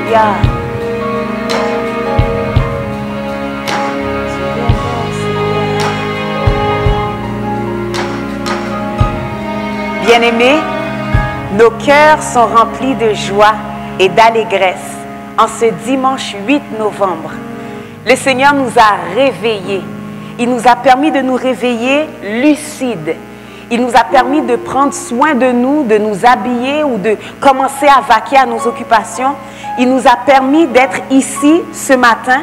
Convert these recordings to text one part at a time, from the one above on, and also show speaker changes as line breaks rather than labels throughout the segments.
Alléluia. Bien-aimés, nos cœurs sont remplis de joie et d'allégresse en ce dimanche 8 novembre. Le Seigneur nous a réveillés. Il nous a permis de nous réveiller lucides. Il nous a permis de prendre soin de nous habiller ou de commencer à vaquer à nos occupations. Il nous a permis d'être ici ce matin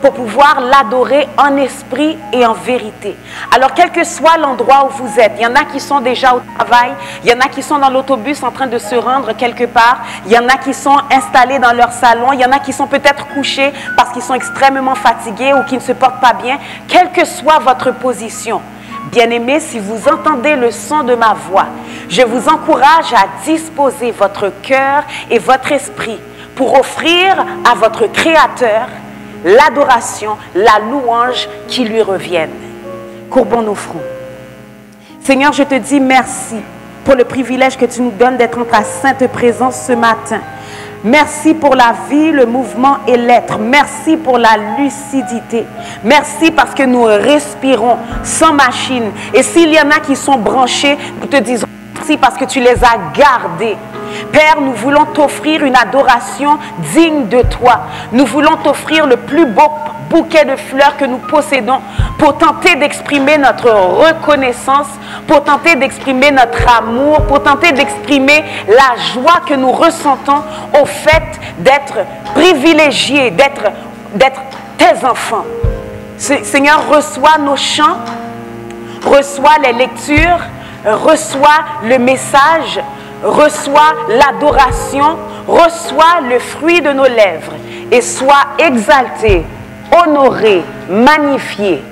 pour pouvoir l'adorer en esprit et en vérité. Alors, quel que soit l'endroit où vous êtes, il y en a qui sont déjà au travail, il y en a qui sont dans l'autobus en train de se rendre quelque part, il y en a qui sont installés dans leur salon, il y en a qui sont peut-être couchés parce qu'ils sont extrêmement fatigués ou qui ne se portent pas bien. Quelle que soit votre position, bien-aimés, si vous entendez le son de ma voix, je vous encourage à disposer votre cœur et votre esprit pour offrir à votre Créateur l'adoration, la louange qui lui reviennent. Courbons nos fronts. Seigneur, je te dis merci pour le privilège que tu nous donnes d'être en ta sainte présence ce matin. Merci pour la vie, le mouvement et l'être. Merci pour la lucidité. Merci parce que nous respirons sans machine. Et s'il y en a qui sont branchés, nous te disons merci parce que tu les as gardés. Père, nous voulons t'offrir une adoration digne de toi. Nous voulons t'offrir le plus beau bouquet de fleurs que nous possédons pour tenter d'exprimer notre reconnaissance, pour tenter d'exprimer notre amour, pour tenter d'exprimer la joie que nous ressentons au fait d'être privilégiés, d'être tes enfants. Seigneur, reçois nos chants, reçois les lectures, reçois le message, reçois l'adoration, reçois le fruit de nos lèvres et sois exalté, honoré, magnifié.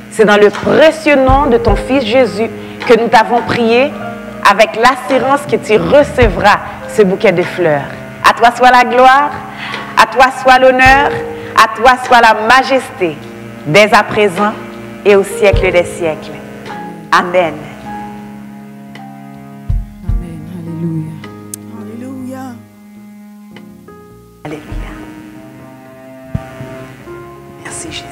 C'est dans le précieux nom de ton Fils Jésus que nous t'avons prié avec l'assurance que tu recevras ce bouquet de fleurs. À toi soit la gloire, à toi soit l'honneur, à toi soit la majesté, dès à présent et au siècle des siècles. Amen.
Alléluia.
Alléluia. Merci Jésus.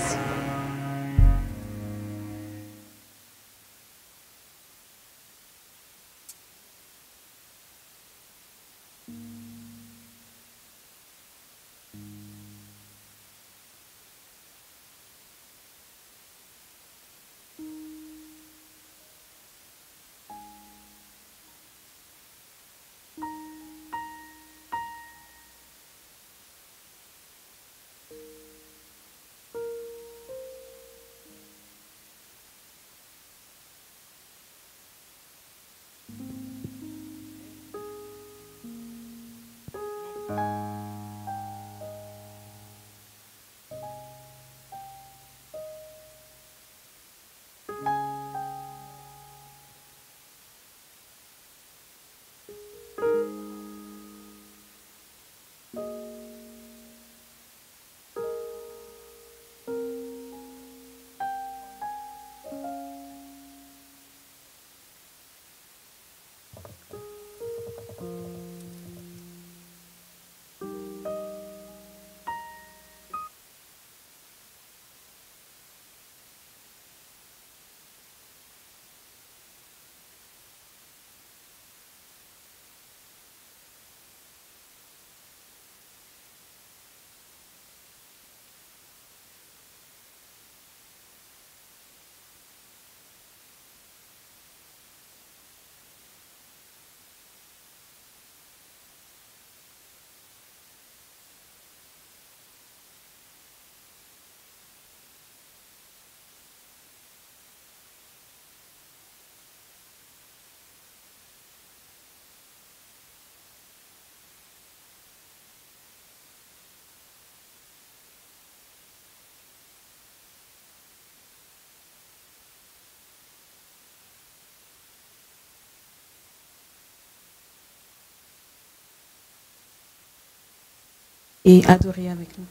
Et adorer avec nous.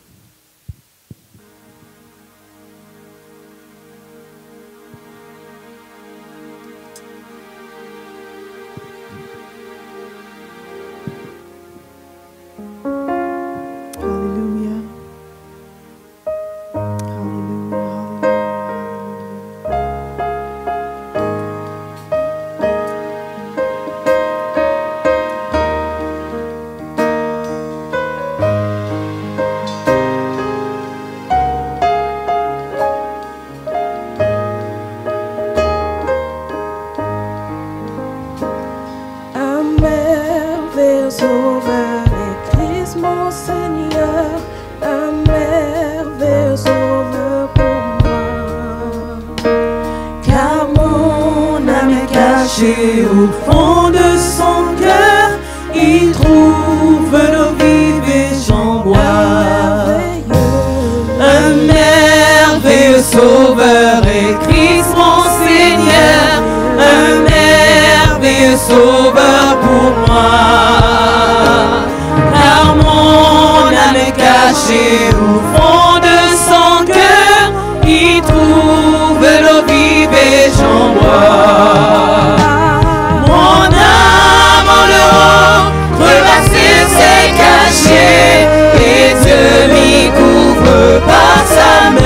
un merveilleux sauveur pour moi. Car mon âme est cachée au fond de son cœur, il trouve l'eau vive et j'en bois. Un merveilleux sauveur est Christ mon Seigneur, un merveilleux sauveur pour moi. Car mon âme est cachée au fond de son cœur, il trouve l'eau vive et j'en bois. Mon âme en l'Europe, crevassée s'est cachée, et Dieu m'y couvre par sa main.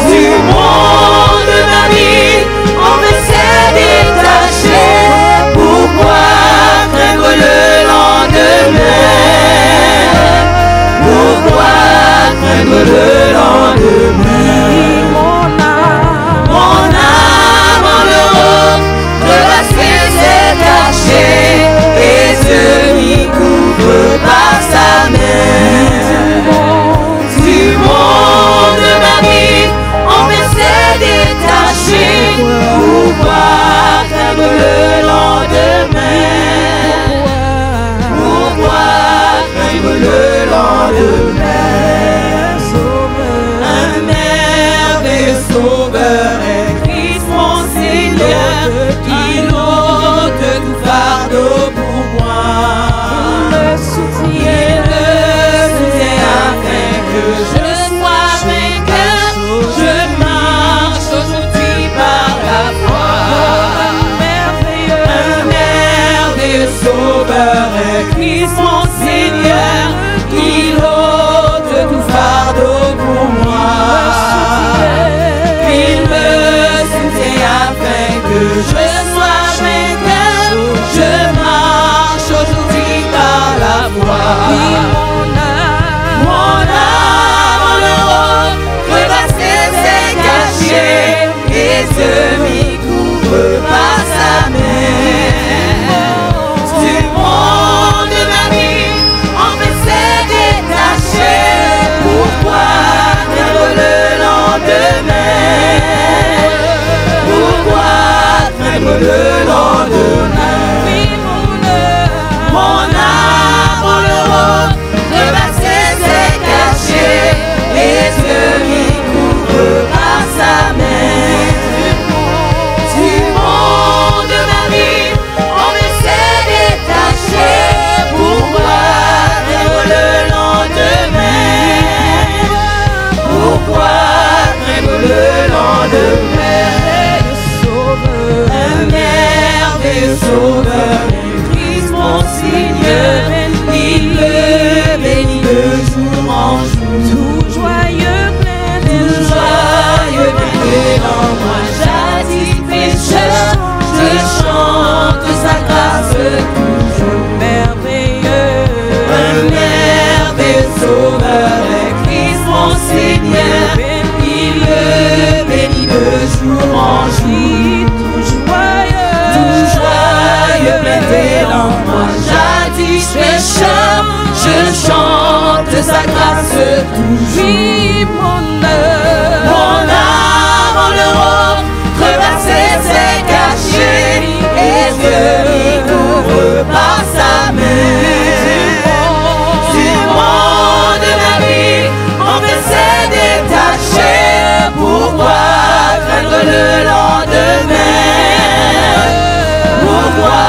Du monde de ma vie, on me s'est détaché. Pourquoi craindre le lendemain? Pourquoi craindre le lendemain? Mon âme en l'Europe, crevassée s'est cachée, et Dieu m'y couvre par sa main. Du monde de ma vie, on me s'est détaché. Pourquoi craindre le lendemain? Pourquoi craindre le lendemain? Un merveilleux sauveur est Christ mon Seigneur, il ôte tout fardeau pour moi. Il me soutient afin que je sois vainqueur. Je marche aujourd'hui par la foi. Un merveilleux sauveur est Christ mon Seigneur, il ôte tout fardeau pour moi. Il me soutient afin que je sois vainqueur. Je marche aujourd'hui par la foi. Mon âme en l'Europe, crevassée s'est cachée, et Dieu m'y couvre par sa main. Du monde de ma vie, on me s'est détaché. Pourquoi craindre le lendemain? Pourquoi craindre le lendemain? Mon âme en l'Europe, crevassée s'est cachée, et Dieu m'y couvre par sa main. Du monde de ma vie, on me s'est détaché. Pourquoi craindre le lendemain? Pourquoi craindre le lendemain? Un merveilleux sauveur est Christ mon Seigneur, il me bénit de jour en jour. Tout joyeux plein en moi, jadis pécheur, je chante sa grâce toujours. Un merveilleux sauveur est Christ mon Seigneur, il me bénit de jour en jour. Tout joyeux plein en moi, jadis pécheur, je chante sa grâce toujours. Mon âme en l'Europe, crevassée s'est cachée, et Dieu m'y couvre par sa main. Du monde de ma vie, on me s'est détaché. Pourquoi craindre le lendemain? Pourquoi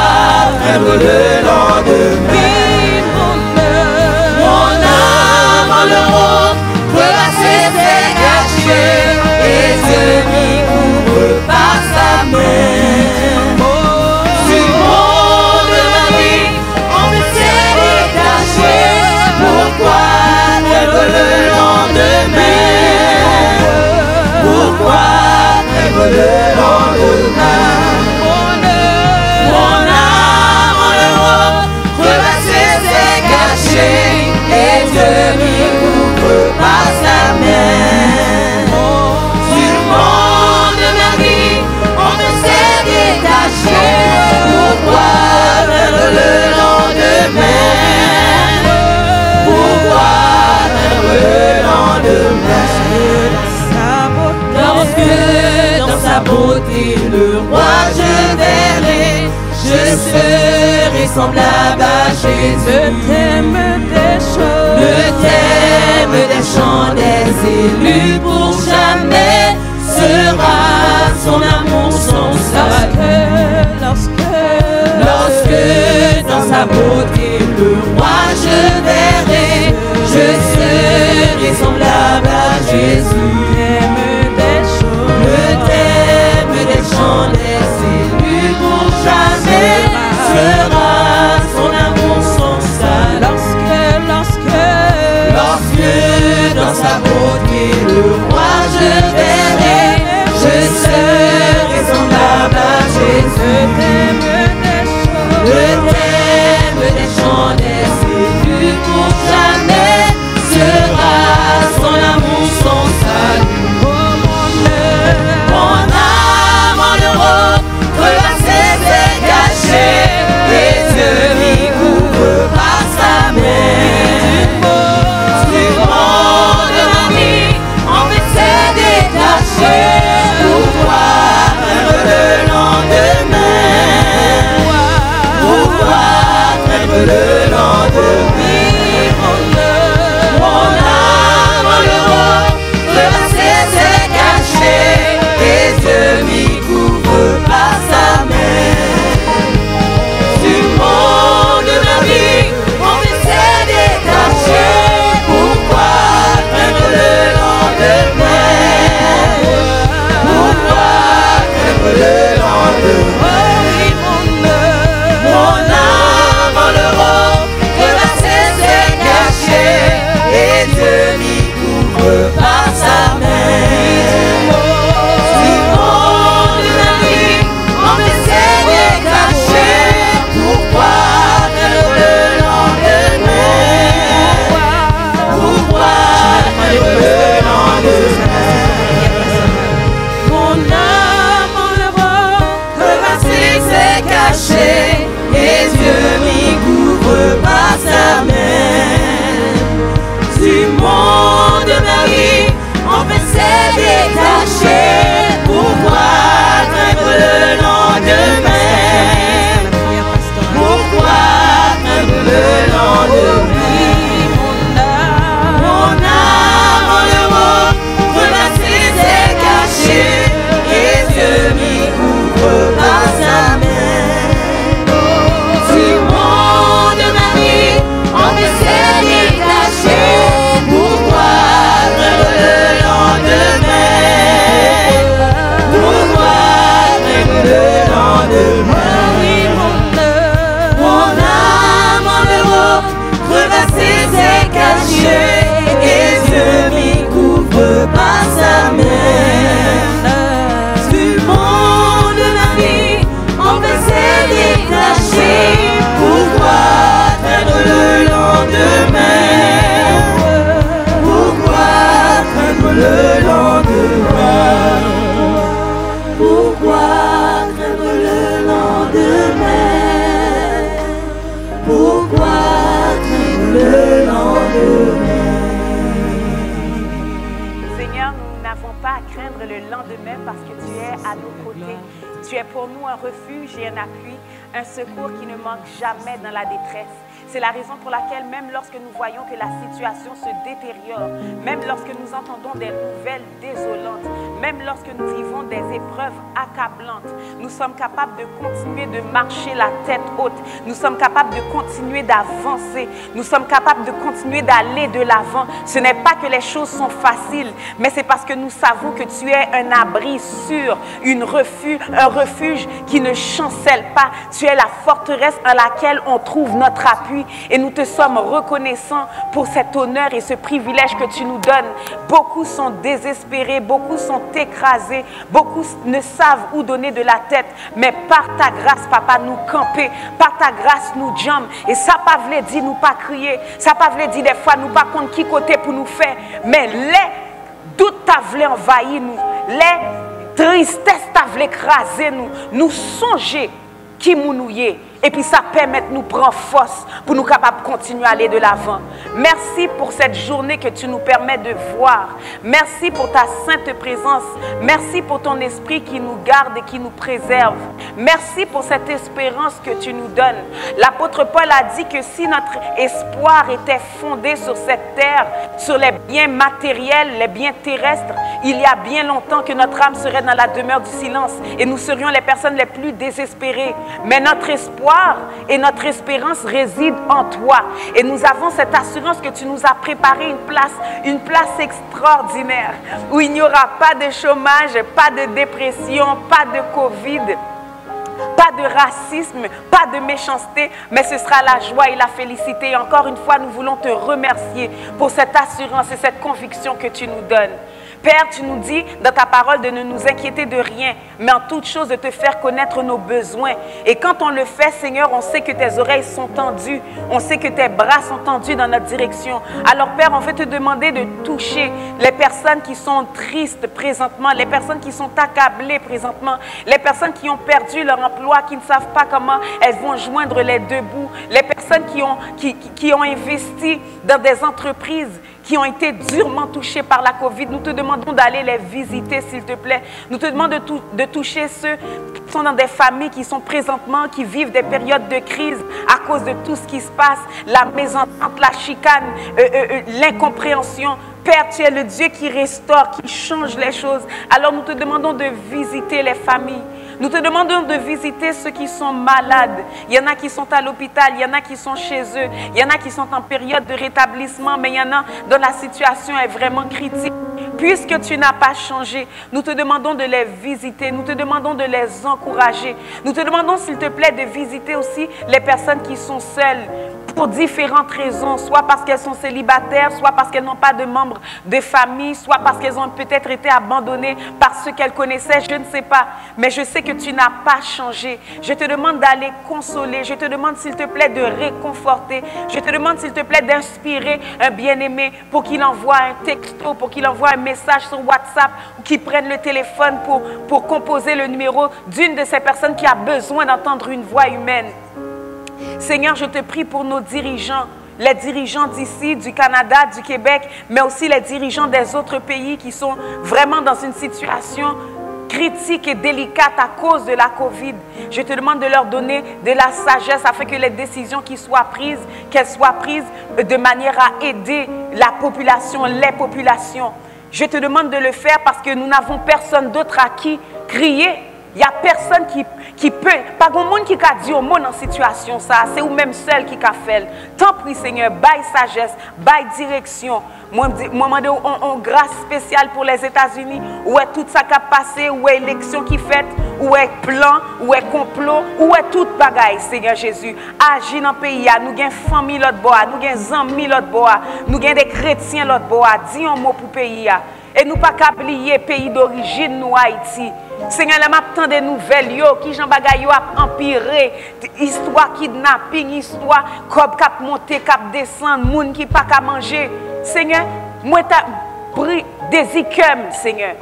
craindre le lendemain? Mon âme en l'Europe, crevassée s'est cachée, et Dieu m'y couvre par sa main. Du monde de ma vie, on me s'est détaché. Pourquoi craindre le lendemain? Pourquoi craindre le lendemain? Mon âme en l'Europe, crevassée beauté, le roi je verrai. Je serai semblable à Jésus. Le thème des chants, des élus pour jamais sera son amour sans salut. Lorsque dans sa beauté le roi je verrai, je serai semblable à Jésus. Le thème des chants, des élus pour jamais sera son amour sans salut. Lorsque dans sa beauté le roi je verrai, je serai semblable à Jésus. Le thème des chants, des élus pour jamais sera son amour sans salut. Mon âme en Europe, repassée s'est cachée, et Dieu m'y couvre par sa main. Du monde de ma vie, en fait c'est détaché, pourquoi craindre le lendemain? Pourquoi craindre le lendemain? Mon âme en Europe, repassée s'est cachée, et Dieu m'y couvre par sa main. Du monde de ma vie, mon fait s'est détaché, pourquoi craindre le lendemain? Pourquoi craindre le lendemain? Mon âme en Europe, repassée s'est cachée, et Dieu m'y couvre par sa main. Du monde de ma vie, mon fait s'est détaché, pourquoi craindre le lendemain? Pourquoi craindre le lendemain? Mon âme en Europe, repassée s'est cachée, et Dieu m'y couvre par sa main. Du monde de ma vie, mon fait s'est détaché, pourquoi craindre le lendemain? Pourquoi craindre le lendemain? Mon âme en Europe, repassée s'est cachée, et Dieu m'y couvre par sa main. Du monde de ma vie, mon fait s'est détaché, pourquoi craindre le lendemain? Pourquoi craindre le lendemain? Mon âme en Europe, repassée s'est cachée, et Dieu m'y couvre par sa main. Du monde de ma vie, mon fait s'est détaché, pourquoi craindre le lendemain? Pourquoi craindre le lendemain? Pourquoi craindre le lendemain? Pourquoi craindre le lendemain?
Seigneur, nous n'avons pas à craindre le lendemain parce que tu es à nos côtés. Tu es pour nous un refuge et un appui, un secours qui ne manque jamais dans la détresse. C'est la raison pour laquelle même lorsque nous voyons que la situation se détériore, même lorsque nous entendons des nouvelles désolantes, même lorsque nous vivons des épreuves accablantes, nous sommes capables de continuer de marcher la tête haute. Nous sommes capables de continuer d'avancer. Nous sommes capables de continuer d'aller de l'avant. Ce n'est pas que les choses sont faciles, mais c'est parce que nous savons que tu es un abri sûr, un refuge qui ne chancelle pas. Tu es la forteresse en laquelle on trouve notre appui. Et nous te sommes reconnaissants pour cet honneur et ce privilège que tu nous donnes. Beaucoup sont désespérés, beaucoup sont écrasés, beaucoup ne savent où donner de la tête. Mais par ta grâce, papa, nous camper, par ta grâce, nous jambes. Et ça pas voulu dire nous pas crier, ça pas voulu dire des fois nous pas contre qui côté pour nous faire. Mais les doutes t'a voulu envahir nous, les tristesses t'a voulu écraser nous, nous songer qui nous y est Et puis ça permet de nous prendre force pour nous capables de continuer à aller de l'avant. Merci pour cette journée que tu nous permets de voir. Merci pour ta sainte présence. Merci pour ton esprit qui nous garde et qui nous préserve. Merci pour cette espérance que tu nous donnes. L'apôtre Paul a dit que si notre espoir était fondé sur cette terre, sur les biens matériels, les biens terrestres, il y a bien longtemps que notre âme serait dans la demeure du silence et nous serions les personnes les plus désespérées. Mais notre espoir et notre espérance résident en toi. Et nous avons cette assurance que tu nous as préparé une place extraordinaire où il n'y aura pas de chômage, pas de dépression, pas de Covid, pas de racisme, pas de méchanceté, mais ce sera la joie et la félicité. Et encore une fois, nous voulons te remercier pour cette assurance et cette conviction que tu nous donnes. Père, tu nous dis dans ta parole de ne nous inquiéter de rien, mais en toute chose de te faire connaître nos besoins. Et quand on le fait, Seigneur, on sait que tes oreilles sont tendues, on sait que tes bras sont tendus dans notre direction. Alors Père, on veut te demander de toucher les personnes qui sont tristes présentement, les personnes qui sont accablées présentement, les personnes qui ont perdu leur emploi, qui ne savent pas comment elles vont joindre les deux bouts, les personnes qui ont investi dans des entreprises qui ont été durement touchés par la COVID. Nous te demandons d'aller les visiter, s'il te plaît. Nous te demandons de toucher ceux qui sont dans des familles qui sont présentement, qui vivent des périodes de crise à cause de tout ce qui se passe, la mésentente, la chicane, l'incompréhension. Père, tu es le Dieu qui restaure, qui change les choses. Alors nous te demandons de visiter les familles. Nous te demandons de visiter ceux qui sont malades. Il y en a qui sont à l'hôpital, il y en a qui sont chez eux, il y en a qui sont en période de rétablissement, mais il y en a dont la situation est vraiment critique. Puisque tu n'as pas changé, nous te demandons de les visiter, nous te demandons de les encourager. Nous te demandons, s'il te plaît, de visiter aussi les personnes qui sont seules pour différentes raisons, soit parce qu'elles sont célibataires, soit parce qu'elles n'ont pas de membres de famille, soit parce qu'elles ont peut-être été abandonnées par ceux qu'elles connaissaient, je ne sais pas. Mais je sais que tu n'as pas changé. Je te demande d'aller consoler, je te demande, s'il te plaît, de réconforter. Je te demande, s'il te plaît, d'inspirer un bien-aimé pour qu'il envoie un texto, pour qu'il envoie un message sur WhatsApp, ou qu'il prenne le téléphone pour composer le numéro d'une de ces personnes qui a besoin d'entendre une voix humaine. Seigneur, je te prie pour nos dirigeants, les dirigeants d'ici, du Canada, du Québec, mais aussi les dirigeants des autres pays qui sont vraiment dans une situation critique et délicate à cause de la COVID. Je te demande de leur donner de la sagesse afin que les décisions qui soient prises, qu'elles soient prises de manière à aider la population, les populations. Je te demande de le faire parce que nous n'avons personne d'autre à qui crier. Il n'y a personne qui peut, pas de monde qui a dit au monde en situation ça, c'est ou même seul qui a fait. Tant pis Seigneur, baille sagesse, baille direction. Moi, je demande une grâce spéciale pour les États-Unis, où est tout ça qui a passé, où est l'élection qui fait, où est plan, où est complot, où est toute bagaille, Seigneur Jésus. Agis dans le pays, nous avons famille l'autre bois, nous avons amis l'autre bois, nous avons des chrétiens l'autre bois. Dis un mot pour le pays. Et nous pas oublier pays d'origine, nous Haïti. Seigneur, je m'attends des nouvelles qui Jean Bagay a empiré, histoire kidnapping, histoire comme cap monter, cap descendre, moun qui pas qu'à manger. Seigneur, moi t'as pris des icônes, Seigneur.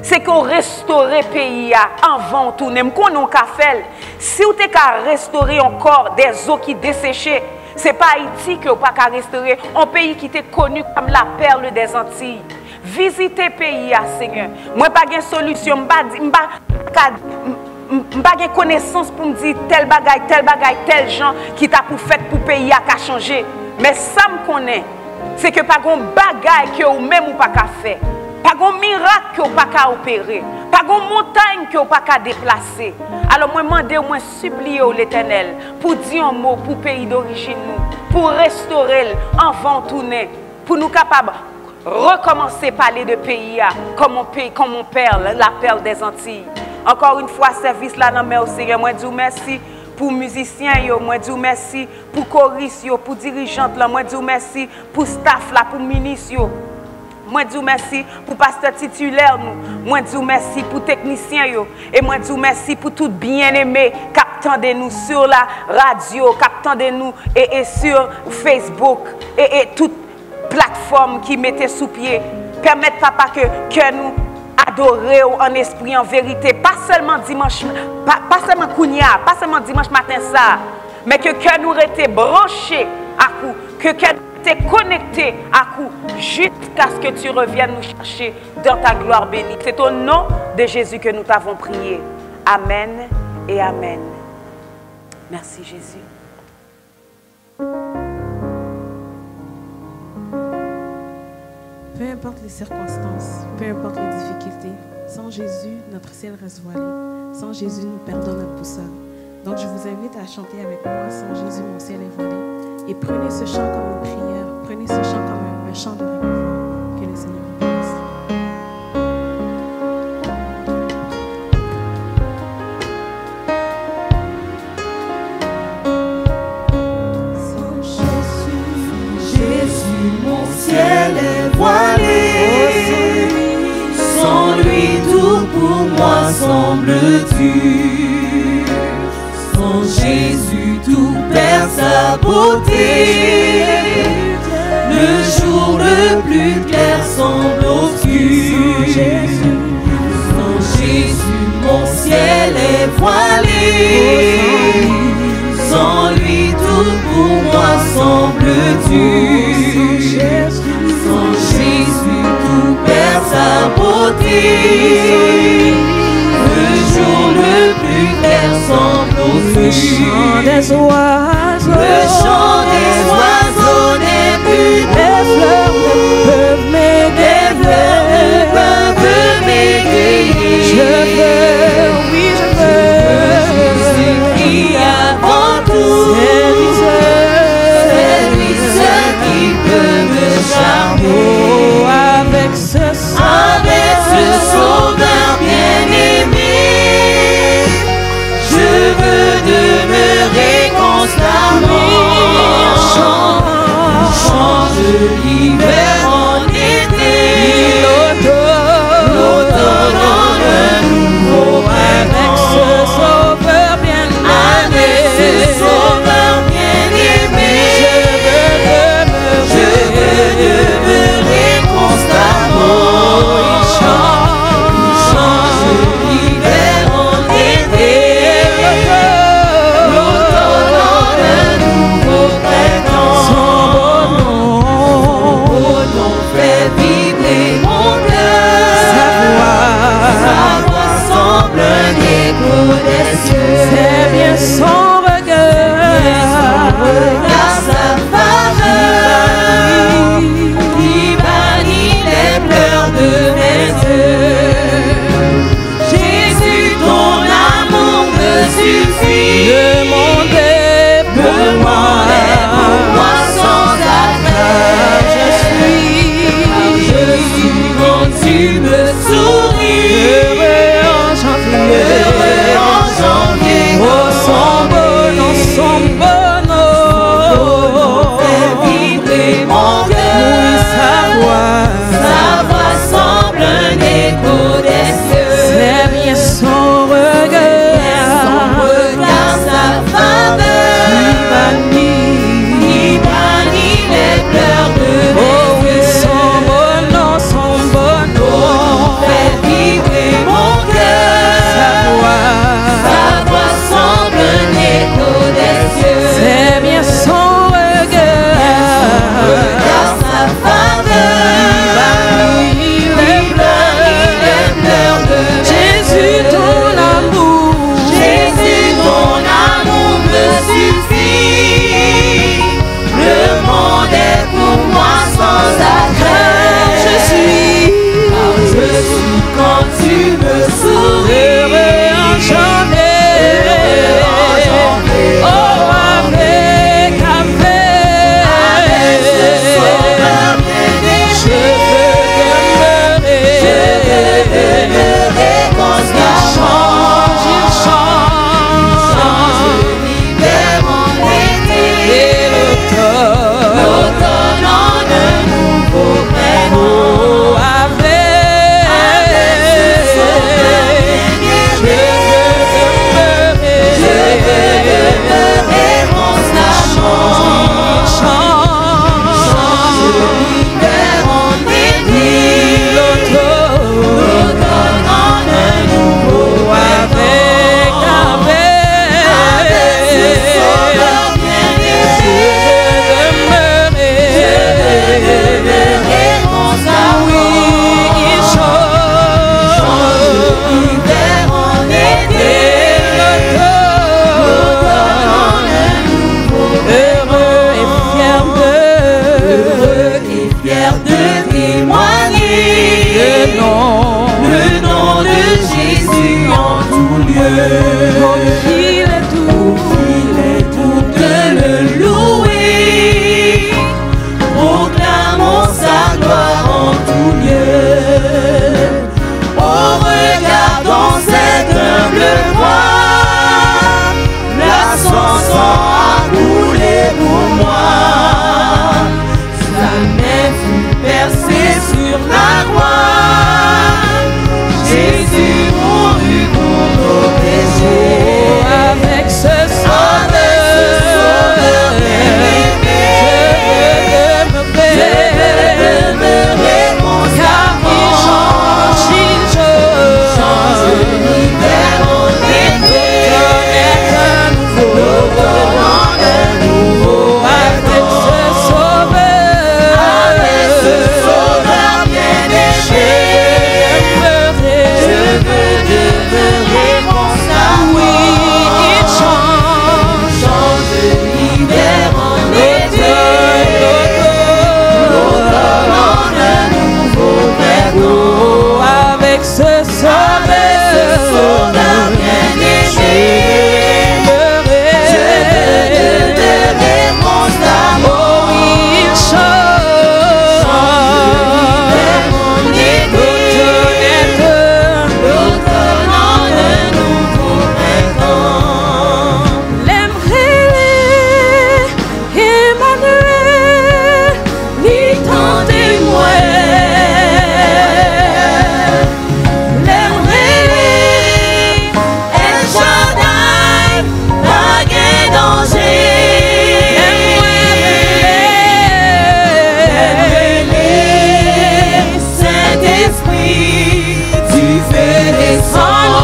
C'est qu'on restaure le pays avant tout, même qu'on a fait. Si vous avez restaurer encore des eaux qui desséchaient, ce n'est pas Haïti que vous n'avez pas restaurer, un pays qui était connu comme la perle des Antilles. Visitez le pays, Seigneur. Moi, je n'ai pas de solution. Je n'ai pas de connaissance pour me dire tel bagaille, tel gens qui t'a pour fait pour le pays à changer. Mais ça me connaît. C'est que pas de bagaille que vous même ou pas qu'à faire. Pas de miracle que vous pas qu'à opérer. Pas de montagne que vous pas qu'à déplacer. Alors moi, je demande, moi, supplier l'Éternel pour dire un mot pour le pays d'origine, pour restaurer avant tout, pour nous capables recommencer à parler de pays comme mon père, la perle des Antilles. Encore une fois, service là dans mes Seigneur, moi dis merci pour musiciens yo, moi dis merci pour choristes yo, pour dirigeantes là, moi dis merci pour staff là, pour ministres yo. Moi dis merci pour pasteur titulaire nous. Moi dis merci pour techniciens yo et moi dis merci pour tout bien-aimé captant de nous sur la radio, captant de nous et sur Facebook et toute plateforme qui mettait sous pied. Permettre papa que nous adorer en esprit, en vérité, pas seulement dimanche, pas seulement Kounia, pas seulement dimanche matin ça, mais que cœur nous était branché à coup, que cœur nous était connecté à coup, jusqu'à ce que tu reviennes nous chercher dans ta gloire bénie. C'est au nom de Jésus que nous t'avons prié. Amen et amen. Merci Jésus.
Peu importe les circonstances, peu importe les difficultés, sans Jésus, notre ciel reste voilé. Sans Jésus, nous perdons notre boussole. Donc, je vous invite à chanter avec moi, sans Jésus, mon ciel est voilé. Et prenez ce chant comme une prière, prenez ce chant comme un chant de réconfort. Que le Seigneur vous bénisse.
Mon ciel est voilé, sans lui tout pour moi semble dur. Sans Jésus tout perd sa beauté, le jour le plus clair semble obscur. Sans Jésus mon ciel est voilé, sans lui tout pour moi semble dur. Sans Jésus tout perd sa beauté, le jour le plus clair semble obscur.
Le chant des oiseaux,
le chant des oiseaux n'est plus beau.
les fleurs ne peuvent m'égayer. Je veux, oui je veux,
Jésus qui avant tout, c'est lui seul qui peut me charmer.
oh, avec ce
Sauveur bien-aimé, je veux demeurer constamment. Change l'hiver en été, l'automne en un nouveau
avec ce
printemps.
sauveur bien-aimé,
Avec ce Sauveur bien-aimé, je veux demeurer constamment. Change l'hiver en été, l'automne en un nouveau printemps.
son beau nom,
fut percé sur la croix. Jésus mourut pour nos péchés.
Avec ce sauveur
bien-aimé, je veux demeurer constamment.
il change
L'hiver en été, l'automne en nouveau.
avec ce
sauveur bien-aimé, je veux demeurer constamment.
oui, il change
l'hiver en été, l'automne en un nouveau printemps.
avec ce sauveur
bien-aimé, je veux demeurer constamment.
oh oui, il change
l'hiver en été, l'automne en un nouveau printemps.
l'aimerait Emmanuel,
Tendez-moi, l'aimerait El Shaddai, pas gain danger. L'aimerait Saint-Esprit, tu fais descendre.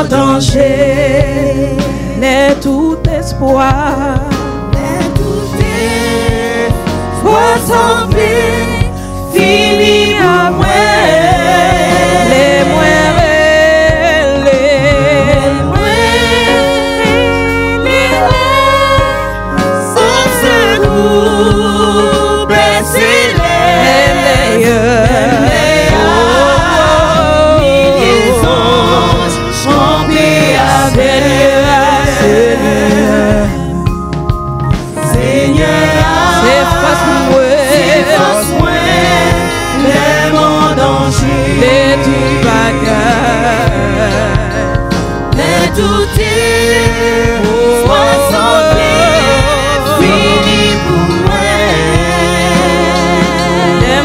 danger, n'est tout espoir,
foi semblé, fini à moi.
les
Au secours, blessez les meilleurs. Milliers d'anges chantés avec Seigneur, efface moi les mondes danger,
les du bagage,
mais tout est soit semblé, fini pour moi.
les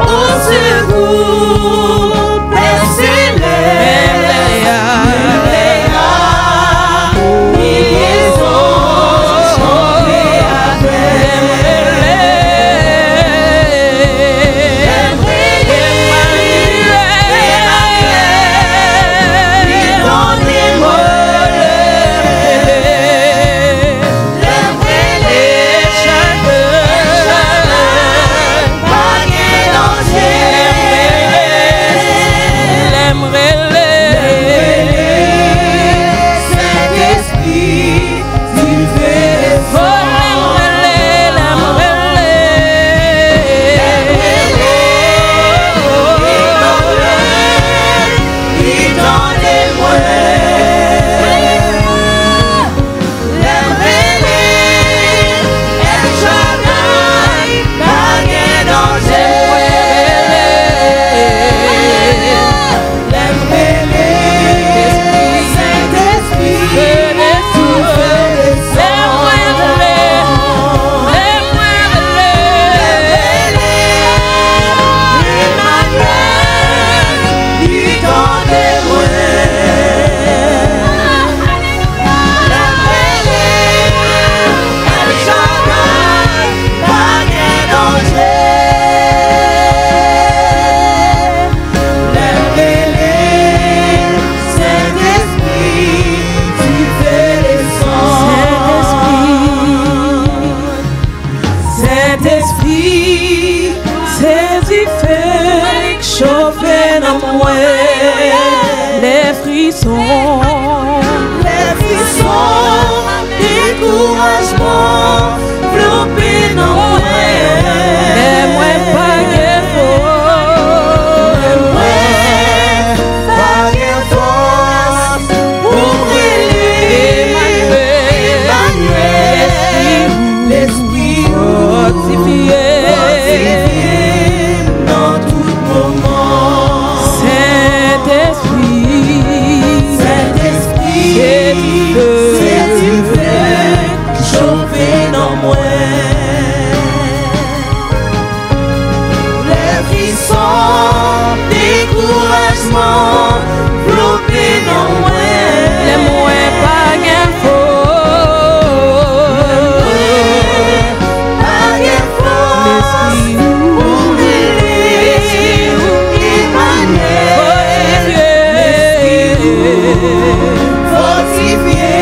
Au secours, blessez-les. Milliers d'anges chantés avec
dans moi. Les frissons,
découragement, flopé dans moi.
les moins pas de
Pas de force pour briller. Emmanuel, l'esprit
fortifié.
dans tout moment.
Saint-Esprit,
Saint-Esprit,
c'est du feu.
c'est du feu chauffer dans moi. Les frissons, découragement, flopé dans moi.
les moins pas gain
Pas de force pour briller. Emmanuel, fortifié.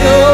Oh,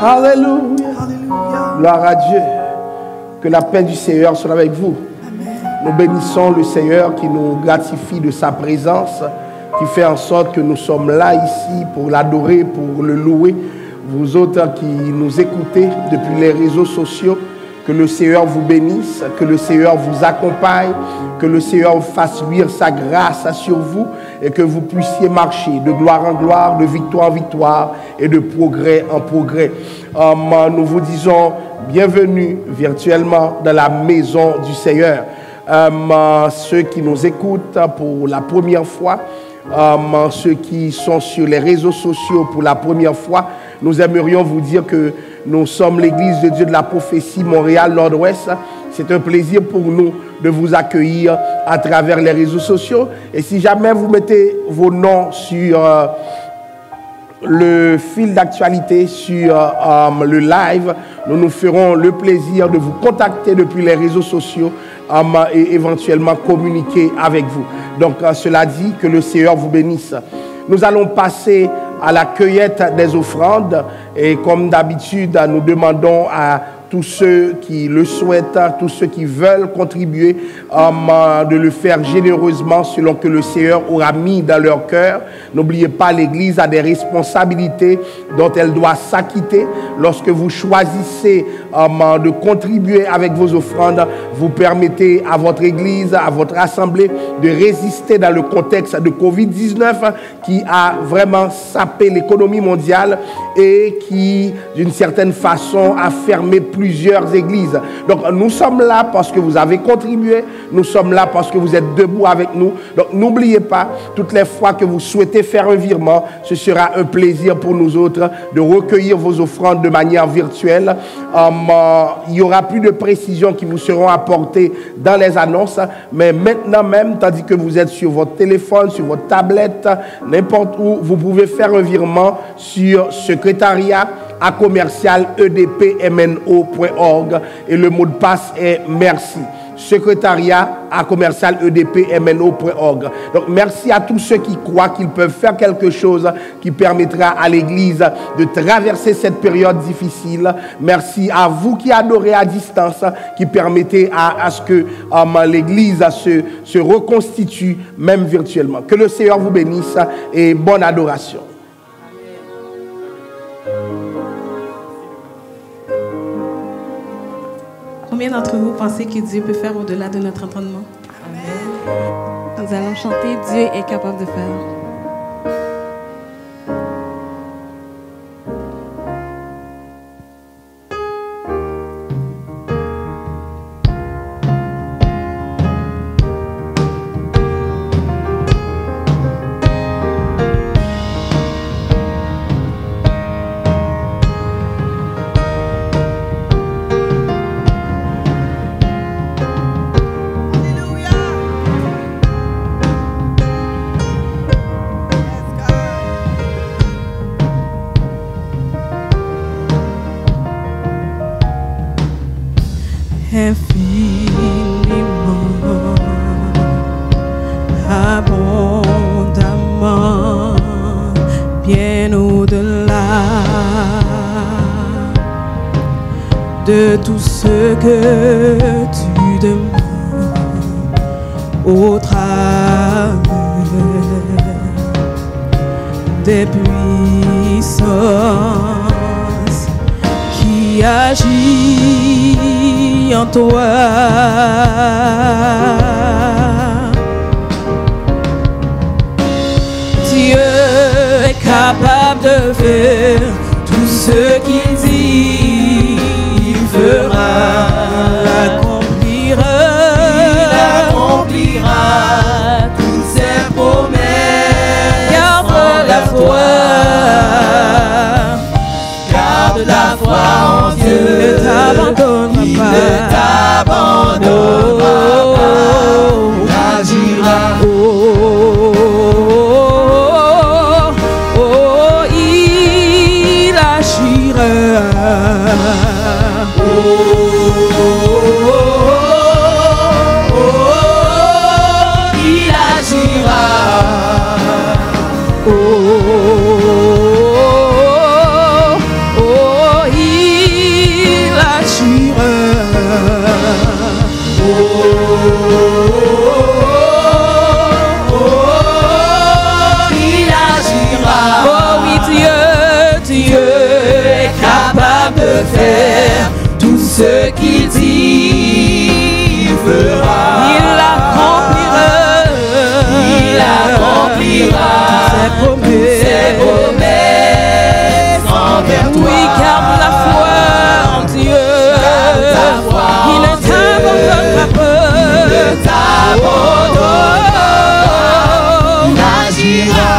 Alléluia. Gloire à Dieu. Que la paix du Seigneur soit avec vous. Nous bénissons le Seigneur qui nous gratifie de sa présence, qui fait en sorte que nous sommes là ici pour l'adorer, pour le louer. Vous autres qui nous écoutez depuis les réseaux sociaux, que le Seigneur vous bénisse, que le Seigneur vous accompagne, que le Seigneur fasse luire sa grâce sur vous et que vous puissiez marcher de gloire en gloire, de victoire en victoire et de progrès en progrès. Nous vous disons bienvenue virtuellement dans la maison du Seigneur. Ceux qui nous écoutent pour la première fois, ceux qui sont sur les réseaux sociaux pour la première fois, nous aimerions vous dire que nous sommes l'église de Dieu de la prophétie Montréal Nord-Ouest. C'est un plaisir pour nous de vous accueillir à travers les réseaux sociaux. Et si jamais vous mettez vos noms sur le fil d'actualité, sur le live, nous nous ferons le plaisir de vous contacter depuis les réseaux sociaux et éventuellement communiquer avec vous. Donc cela dit, que le Seigneur vous bénisse. Nous allons passer à la cueillette des offrandes et comme d'habitude, nous demandons à tous ceux qui le souhaitent, tous ceux qui veulent contribuer, de le faire généreusement selon que le Seigneur aura mis dans leur cœur. N'oubliez pas, l'Église a des responsabilités dont elle doit s'acquitter. Lorsque vous choisissez de contribuer avec vos offrandes, vous permettez à votre Église, à votre assemblée de résister dans le contexte de Covid-19 qui a vraiment sapé l'économie mondiale et qui, d'une certaine façon, a fermé plusieurs églises. Donc nous sommes là parce que vous avez contribué, nous sommes là parce que vous êtes debout avec nous. Donc n'oubliez pas, toutes les fois que vous souhaitez faire un virement, ce sera un plaisir pour nous autres de recueillir vos offrandes de manière virtuelle. Il y aura plus de précisions qui vous seront apportées dans les annonces, mais maintenant même, tandis que vous êtes sur votre téléphone, sur votre tablette, n'importe où, vous pouvez faire un virement sur secrétariat à commercial edpmno.org et le mot de passe est merci. Secrétariat à commercial edpmno.org. Donc merci à tous ceux qui croient qu'ils peuvent faire quelque chose qui permettra à l'Église de traverser cette période difficile. Merci à vous qui adorez à distance, qui permettez à ce que l'Église se reconstitue même virtuellement. Que le Seigneur vous bénisse et bonne adoration.
Combien d'entre vous pensez que Dieu peut faire au-delà de notre entendement? Amen. Nous allons chanter « Dieu est capable de faire ».
Infiniment, abondamment, bien au-delà de tout ce que tu demandes au travers des puissances qui agit en toi. Dieu est capable de faire tout ce qu'il dit, il fera, il accomplira toutes ses promesses. Garde la foi. Garde la foi en Dieu, il ne t'abandonnera pas, il agira. Il agira. ce qu'il dit, il fera.
Il accomplira ses promesses envers toi.
Oui, garde la foi en Dieu.
Il ne t'abandonnera pas.
Ne t'abandonnera pas. Il agira.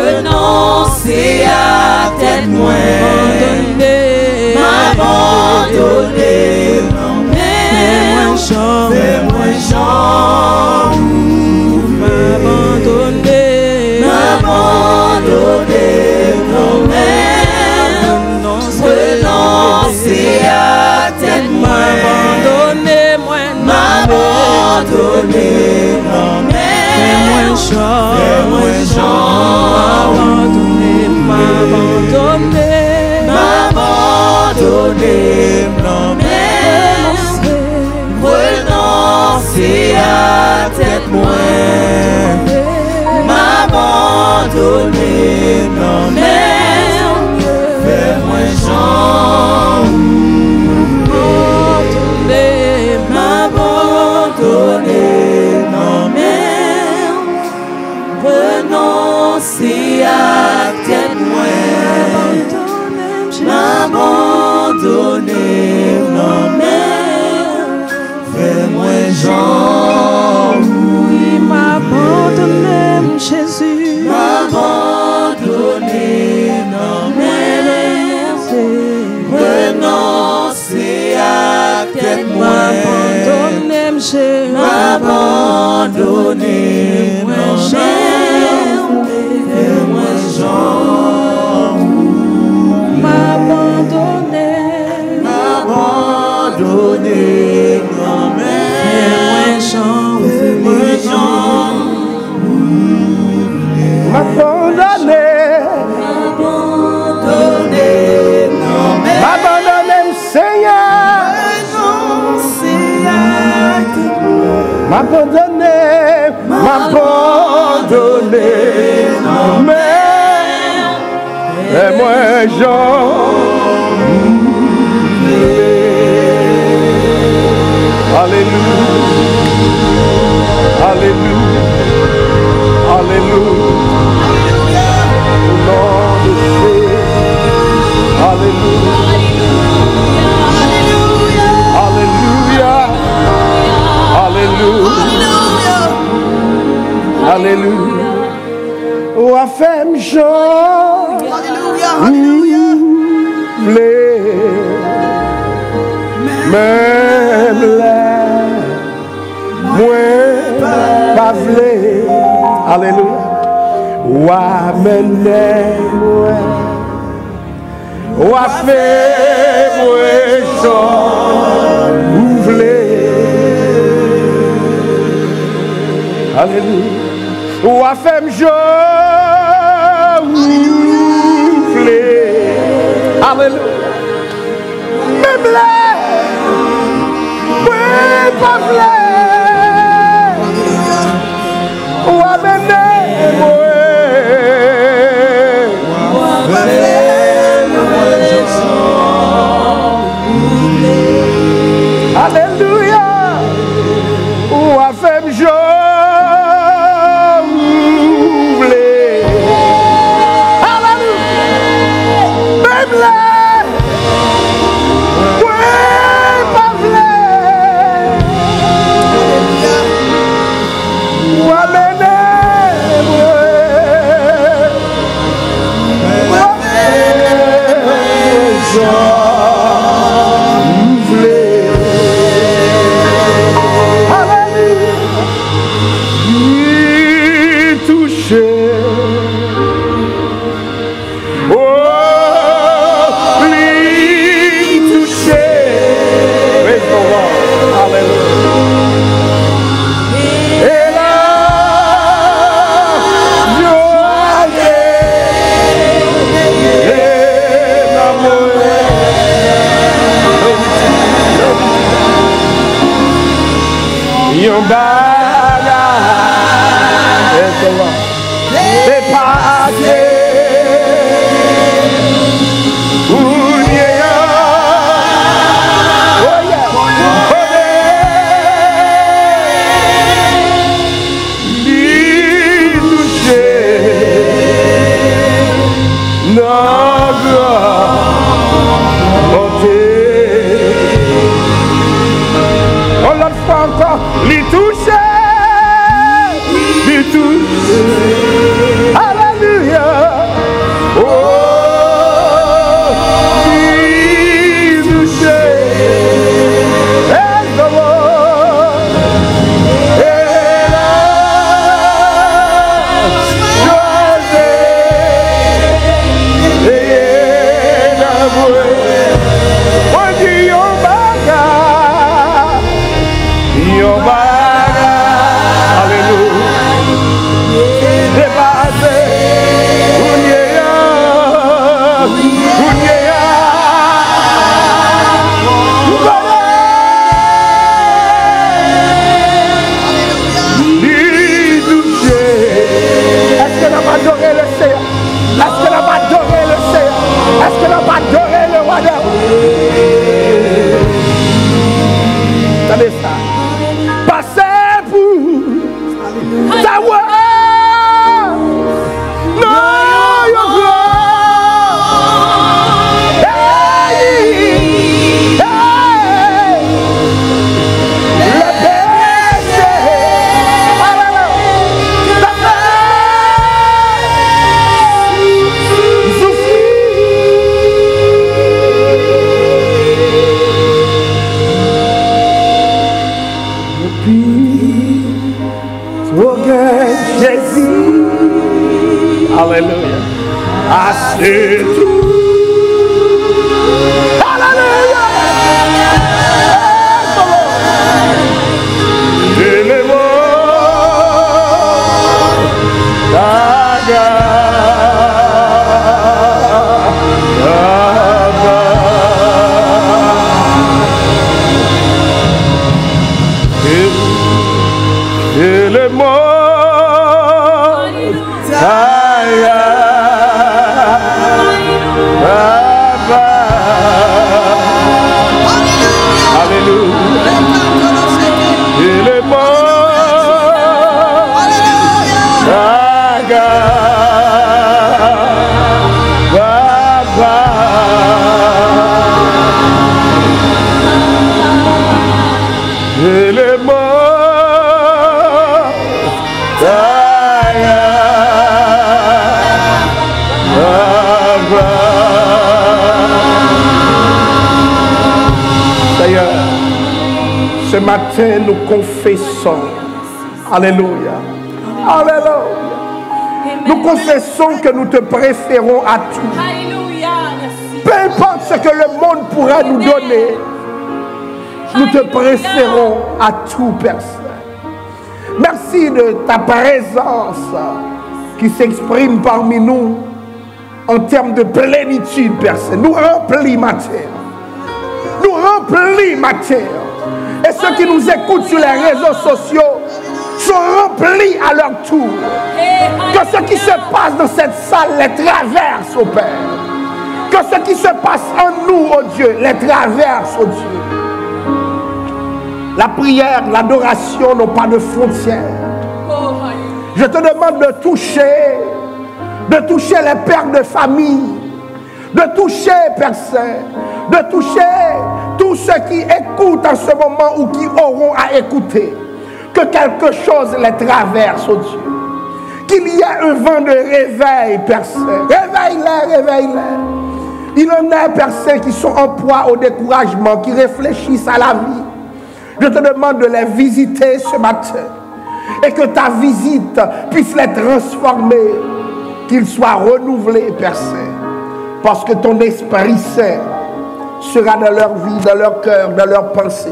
renoncer à tête moins, m'abandonner, non mais fais-moi genre, m'abandonner, non mais renoncer à tête moins, m'abandonner, non mais fais-moi genre, m'abandonner, non mais renoncer à tête moins, m'abandonner, non mais fais-moi genre, m'abandonner, non mais renoncer à tête moins, m'abandonner, non mais fais-moi genre, oui, m'abandonner, Jésus, m'abandonner, non mais renoncer à tête moins, m'abandonner, Jésus, m'abandonner, non mais fais-moi genre, m'abandonner, non mais fais-moi genre,
m'abandonner,
non mais
m'abandonner, Seigneur, m'abandonner, non mais fais-moi genre, alléluia, alléluia, alléluia, au nom de Jésus, alléluia, chant.
Alléluia.
Même là, moi, pas vle. Alléluia. Ou amener moi. Ou a fait moi chant. Ou vle. Alléluia. Ou a fait me joie. Alléluia. Même là, oui, pas vrai. Ou amenez-moi. Alléluia. Ou a fait me joie. Hallelujah. I said, hallelujah. Ce matin, nous confessons. Alléluia. Alléluia. Nous confessons que nous te préférons à tout. Peu importe ce que le monde pourra nous donner, nous te préférons à tout, Père Saint. Merci de ta présence qui s'exprime parmi nous en termes de plénitude, Père Saint. Nous remplis ma terre. Nous remplis ma terre. Et ceux qui nous écoutent sur les réseaux sociaux sont remplis à leur tour. Que ce qui se passe dans cette salle les traverse, ô Père. Que ce qui se passe en nous, ô Dieu, les traverse, ô Dieu. La prière, l'adoration n'ont pas de frontières. Je te demande de toucher les pères de famille, de toucher, Père Saint, de toucher tous ceux qui écoutent en ce moment ou qui auront à écouter. Que quelque chose les traverse, oh Dieu. Qu'il y ait un vent de réveil, Père Saint. Réveille-les, réveille-les. Il en a, Père Saint, qui sont en proie au découragement, qui réfléchissent à la vie. Je te demande de les visiter ce matin. Et que ta visite puisse les transformer. Qu'ils soient renouvelés, Père Saint. Parce que ton Esprit Saint sera dans leur vie, dans leur cœur, dans leurs pensées.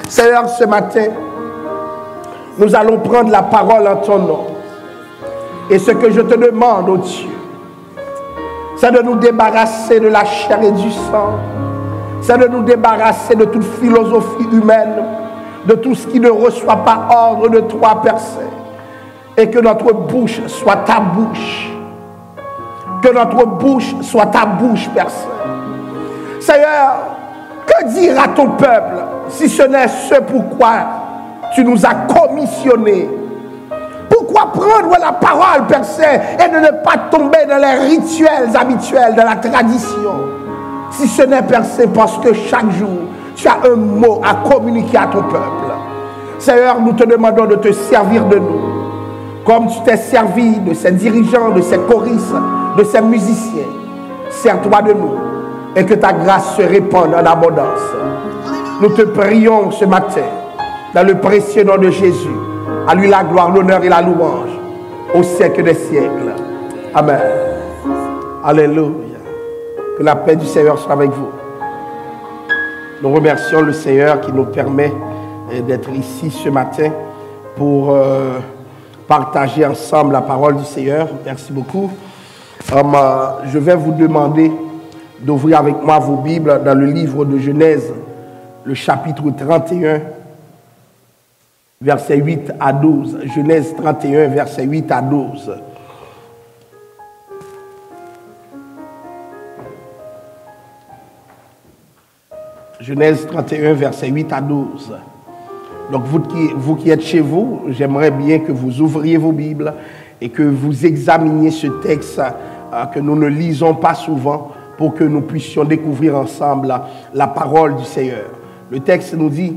Seigneur, ce matin, nous allons prendre la parole en ton nom. Et ce que je te demande, oh Dieu, c'est de nous débarrasser de la chair et du sang. C'est de nous débarrasser de toute philosophie humaine, de tout ce qui ne reçoit pas ordre de toi, Père Saint. Et que notre bouche soit ta bouche. Que notre bouche soit ta bouche, Père Saint. Seigneur, que dire à ton peuple si ce n'est ce pourquoi tu nous as commissionnés? Pourquoi prendre la parole, Père Saint, et de ne pas tomber dans les rituels habituels de la tradition? Si ce n'est, Père Saint, parce que chaque jour, tu as un mot à communiquer à ton peuple. Seigneur, nous te demandons de te servir de nous, comme tu t'es servi de ces dirigeants, de ces choristes, de ces musiciens. Sers-toi de nous et que ta grâce se répande en abondance. Nous te prions ce matin, dans le précieux nom de Jésus. À lui la gloire, l'honneur et la louange, au siècle des siècles. Amen. Alléluia. Que la paix du Seigneur soit avec vous. Nous remercions le Seigneur qui nous permet d'être ici ce matin pour partager ensemble la parole du Seigneur. Merci beaucoup. Je vais vous demander d'ouvrir avec moi vos Bibles dans le livre de Genèse, le chapitre 31, versets 8 à 12. Genèse 31, versets 8 à 12. Genèse 31, versets 8 à 12. Donc vous qui êtes chez vous, j'aimerais bien que vous ouvriez vos Bibles et que vous examiniez ce texte que nous ne lisons pas souvent pour que nous puissions découvrir ensemble la parole du Seigneur. Le texte nous dit,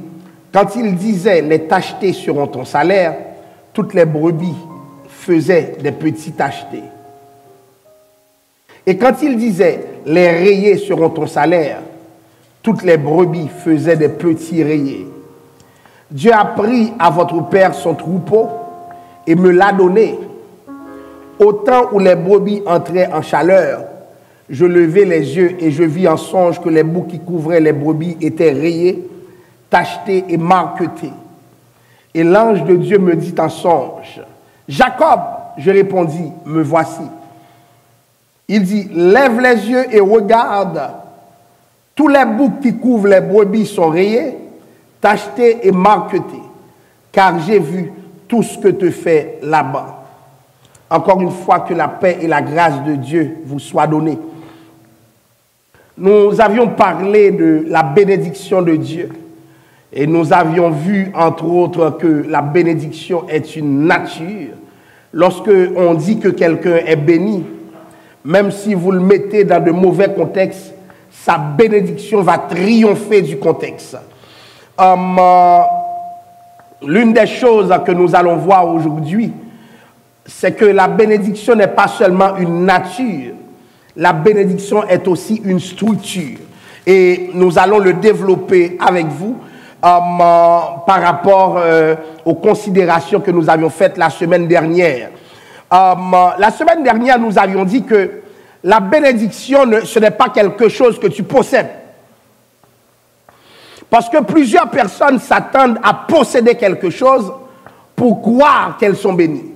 quand il disait « les tachetés seront ton salaire », toutes les brebis faisaient des petits tachetés. Et quand il disait « les rayés seront ton salaire », toutes les brebis faisaient des petits rayés. Dieu a pris à votre père son troupeau et me l'a donné. Au temps où les brebis entraient en chaleur, je levai les yeux et je vis en songe que les boucs qui couvraient les brebis étaient rayés, tachetés et marquetés. Et l'ange de Dieu me dit en songe, « Jacob !» Je répondis, « Me voici. » Il dit, « Lève les yeux et regarde. Tous les boucs qui couvrent les brebis sont rayés, tachetés et marquetés, car j'ai vu tout ce que te fait Laban. » Encore une fois, que la paix et la grâce de Dieu vous soient données. Nous avions parlé de la bénédiction de Dieu et nous avions vu, entre autres, que la bénédiction est une nature. Lorsque on dit que quelqu'un est béni, même si vous le mettez dans de mauvais contextes, sa bénédiction va triompher du contexte. L'une des choses que nous allons voir aujourd'hui, c'est que la bénédiction n'est pas seulement une nature, la bénédiction est aussi une structure. Et nous allons le développer avec vous par rapport aux considérations que nous avions faites la semaine dernière. La semaine dernière, nous avions dit que la bénédiction, ce n'est pas quelque chose que tu possèdes. Parce que plusieurs personnes s'attendent à posséder quelque chose pour croire qu'elles sont bénies.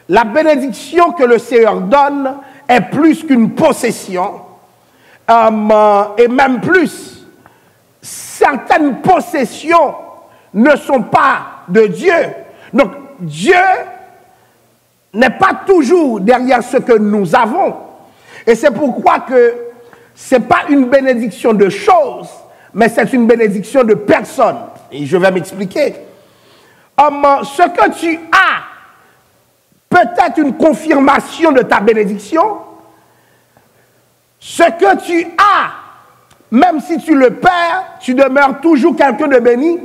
La bénédiction que le Seigneur donne est plus qu'une possession, et même plus. Certaines possessions ne sont pas de Dieu. Donc, Dieu n'est pas toujours derrière ce que nous avons. Et c'est pourquoi que ce n'est pas une bénédiction de choses, mais c'est une bénédiction de personnes. Et je vais m'expliquer. Ce que tu as peut être une confirmation de ta bénédiction. Ce que tu as, même si tu le perds, tu demeures toujours quelqu'un de béni,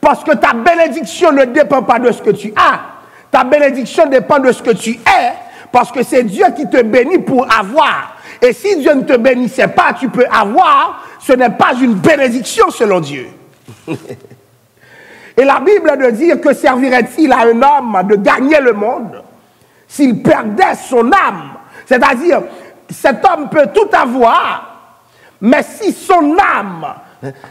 parce que ta bénédiction ne dépend pas de ce que tu as. Ta bénédiction dépend de ce que tu es, parce que c'est Dieu qui te bénit pour avoir. Et si Dieu ne te bénissait pas, tu peux avoir, ce n'est pas une bénédiction selon Dieu. Et la Bible de dire que servirait-il à un homme de gagner le monde s'il perdait son âme? C'est-à-dire, cet homme peut tout avoir, mais si son âme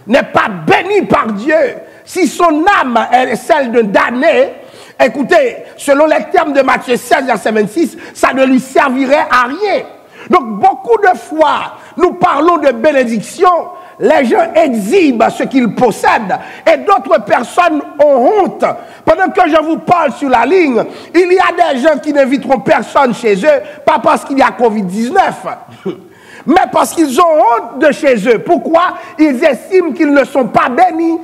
n'est pas bénie par Dieu, si son âme est celle de damné, écoutez, selon les termes de Matthieu 16, verset 26, ça ne lui servirait à rien. Donc, beaucoup de fois, nous parlons de bénédiction, les gens exhibent ce qu'ils possèdent et d'autres personnes ont honte. Pendant que je vous parle sur la ligne, il y a des gens qui n'inviteront personne chez eux, pas parce qu'il y a Covid-19, mais parce qu'ils ont honte de chez eux. Pourquoi? Ils estiment qu'ils ne sont pas bénis.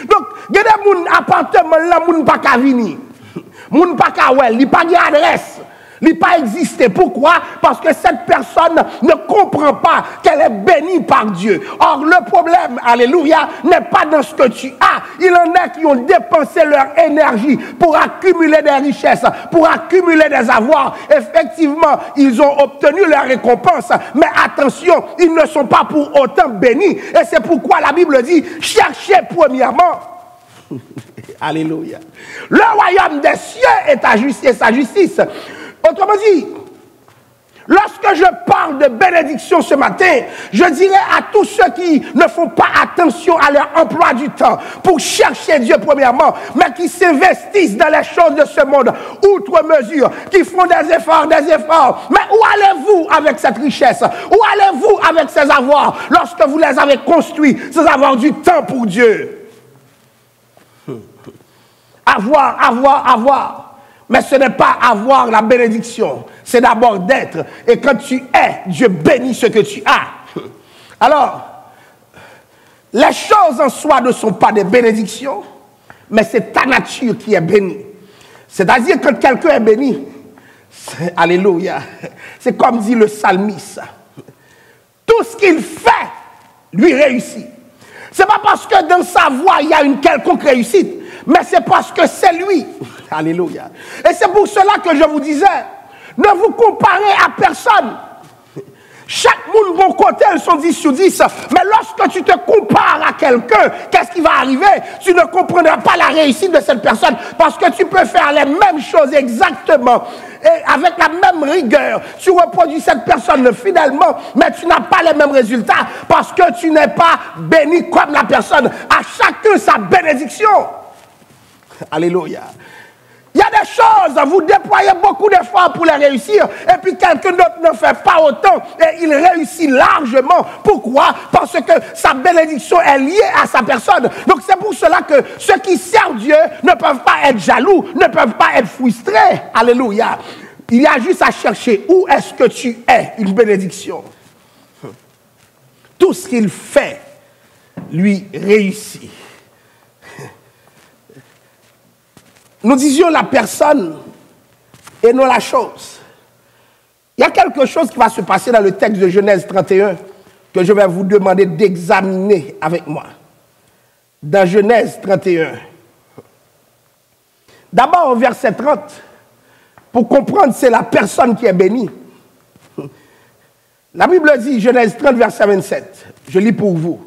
Donc, il y a des gens appartements là, ils ne sont pas qu'à venir. Ils ne sont pas qu'à well, ils n'ont pas d'adresse. Il n'a pas existé. Pourquoi? Parce que cette personne ne comprend pas qu'elle est bénie par Dieu. Or, le problème, alléluia, n'est pas dans ce que tu as. Il en a qui ont dépensé leur énergie pour accumuler des richesses, pour accumuler des avoirs. Effectivement, ils ont obtenu leur récompense. Mais attention, ils ne sont pas pour autant bénis. Et c'est pourquoi la Bible dit, cherchez premièrement. Alléluia. Le royaume des cieux est sa justice. Autrement dit, lorsque je parle de bénédiction ce matin, je dirais à tous ceux qui ne font pas attention à leur emploi du temps pour chercher Dieu premièrement, mais qui s'investissent dans les choses de ce monde, outre mesure, qui font des efforts. Mais où allez-vous avec cette richesse? Où allez-vous avec ces avoirs lorsque vous les avez construits sans avoir du temps pour Dieu? Avoir. Mais ce n'est pas avoir la bénédiction, c'est d'abord d'être. Et quand tu es, Dieu bénit ce que tu as. Alors, les choses en soi ne sont pas des bénédictions, mais c'est ta nature qui est bénie. C'est-à-dire quand quelqu'un est béni, alléluia, c'est comme dit le psalmiste, tout ce qu'il fait lui réussit. Ce n'est pas parce que dans sa voie il y a une quelconque réussite, mais c'est parce que c'est lui. Alléluia. Et c'est pour cela que je vous disais, ne vous comparez à personne. Chaque monde, bon côté, elles sont 10 sur 10. Mais lorsque tu te compares à quelqu'un, qu'est-ce qui va arriver? Tu ne comprendras pas la réussite de cette personne parce que tu peux faire les mêmes choses exactement et avec la même rigueur. Tu reproduis cette personne fidèlement, mais tu n'as pas les mêmes résultats parce que tu n'es pas béni comme la personne. À chacun sa bénédiction. Alléluia. Il y a des choses, vous déployez beaucoup d'efforts pour les réussir, et puis quelqu'un d'autre ne fait pas autant, et il réussit largement. Pourquoi? Parce que sa bénédiction est liée à sa personne. Donc c'est pour cela que ceux qui servent Dieu ne peuvent pas être jaloux, ne peuvent pas être frustrés. Alléluia. Il y a juste à chercher où est-ce que tu es une bénédiction. Tout ce qu'il fait, lui réussit. Nous disions la personne et non la chose. Il y a quelque chose qui va se passer dans le texte de Genèse 31 que je vais vous demander d'examiner avec moi. Dans Genèse 31. D'abord au verset 30, pour comprendre c'est la personne qui est bénie. La Bible dit, Genèse 30, verset 27, je lis pour vous.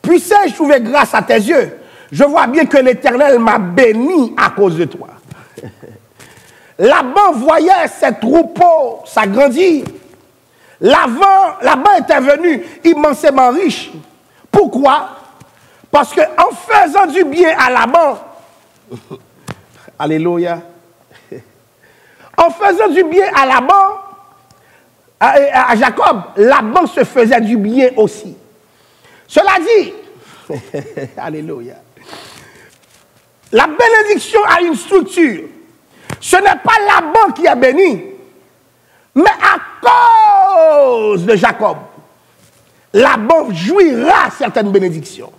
Puissais-je trouver grâce à tes yeux? Je vois bien que l'Éternel m'a béni à cause de toi. Laban voyait ses troupeaux s'agrandir. Laban était venu immensément riche. Pourquoi? Parce qu'en faisant du bien à Laban, alléluia, en faisant du bien à Laban, à Jacob, Laban se faisait du bien aussi. Cela dit, alléluia, la bénédiction a une structure. Ce n'est pas Laban qui est béni, mais à cause de Jacob, Laban jouira certaines bénédictions.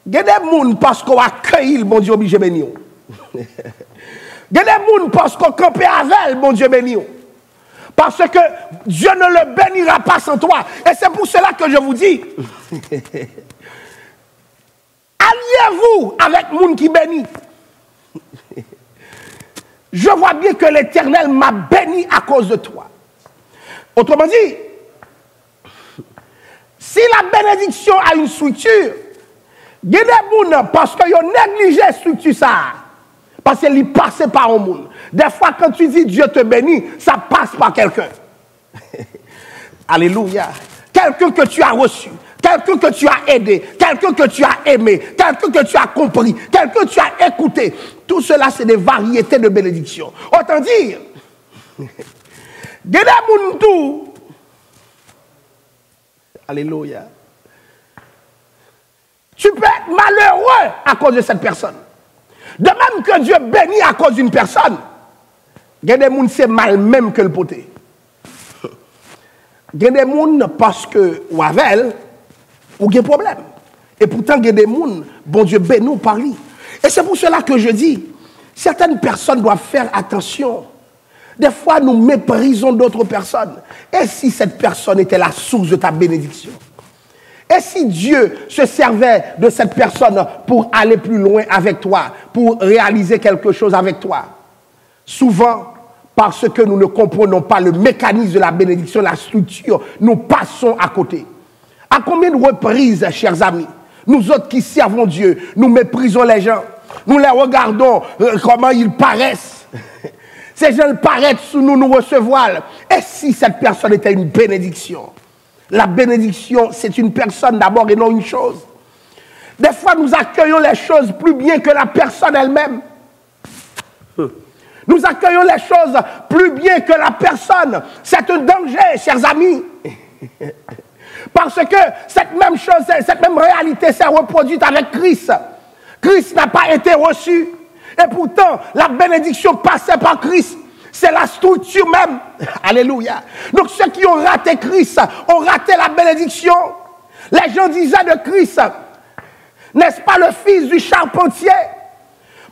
Il y a des gens parce qu'on a accueilli le bon Dieu obligé béni. Il y a des gens parce qu'on campé avec le bon Dieu béni. Parce que Dieu ne le bénira pas sans toi. Et c'est pour cela que je vous dis, alliez-vous avec les gens qui bénit. Je vois bien que l'Éternel m'a béni à cause de toi. Autrement dit, si la bénédiction a une structure, il y a des gens parce qu'ils ont négligé la structure ça. Parce qu'il passe par un monde. Des fois, quand tu dis Dieu te bénit, ça passe par quelqu'un. Alléluia. Quelqu'un que tu as reçu, quelqu'un que tu as aidé, quelqu'un que tu as aimé, quelqu'un que tu as compris, quelqu'un que tu as écouté. Tout cela, c'est des variétés de bénédictions. Autant dire, il y a des gens tout. Alléluia. Tu peux être malheureux à cause de cette personne. De même que Dieu bénit à cause d'une personne, il y a des gens c'est mal même que le poté. Il y a des gens parce que ou avec elle, ou il y a des problèmes. Et pourtant, il y a des gens, bon Dieu bénit par lui. Et c'est pour cela que je dis, certaines personnes doivent faire attention. Des fois, nous méprisons d'autres personnes. Et si cette personne était la source de ta bénédiction? Et si Dieu se servait de cette personne pour aller plus loin avec toi, pour réaliser quelque chose avec toi? Souvent, parce que nous ne comprenons pas le mécanisme de la bénédiction, la structure, nous passons à côté. À combien de reprises, chers amis, nous autres qui servons Dieu, nous méprisons les gens, nous les regardons comment ils paraissent. Ces gens paraissent sous nous, nous recevoir. Et si cette personne était une bénédiction? La bénédiction, c'est une personne d'abord et non une chose. Des fois, nous accueillons les choses plus bien que la personne elle-même. Nous accueillons les choses plus bien que la personne. C'est un danger, chers amis. Parce que cette même chose, cette même réalité s'est reproduite avec Christ. Christ n'a pas été reçu. Et pourtant, la bénédiction passait par Christ. C'est la structure même. Alléluia. Donc ceux qui ont raté Christ ont raté la bénédiction. Les gens disaient de Christ, n'est-ce pas le fils du charpentier?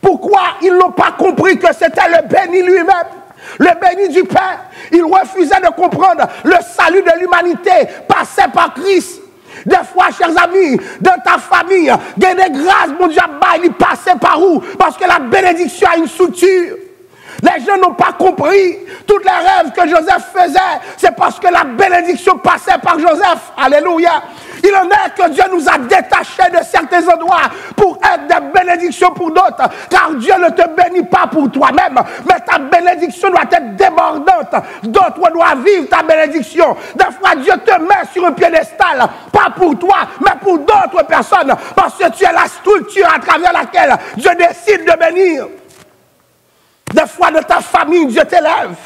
Pourquoi ils n'ont pas compris que c'était le béni lui-même, le béni du Père? Ils refusaient de comprendre le salut de l'humanité passait par Christ. Des fois, chers amis, dans ta famille, il y a des grâces, mon Dieu, il passait par où? Parce que la bénédiction a une structure. Les gens n'ont pas compris. Tous les rêves que Joseph faisait, c'est parce que la bénédiction passait par Joseph. Alléluia. Il en est que Dieu nous a détachés de certains endroits pour être des bénédictions pour d'autres. Car Dieu ne te bénit pas pour toi-même, mais ta bénédiction doit être débordante. D'autres doivent vivre ta bénédiction. Des fois, Dieu te met sur un piédestal, pas pour toi, mais pour d'autres personnes. Parce que tu es la structure à travers laquelle Dieu décide de bénir. Des fois, de ta famille, Dieu t'élève.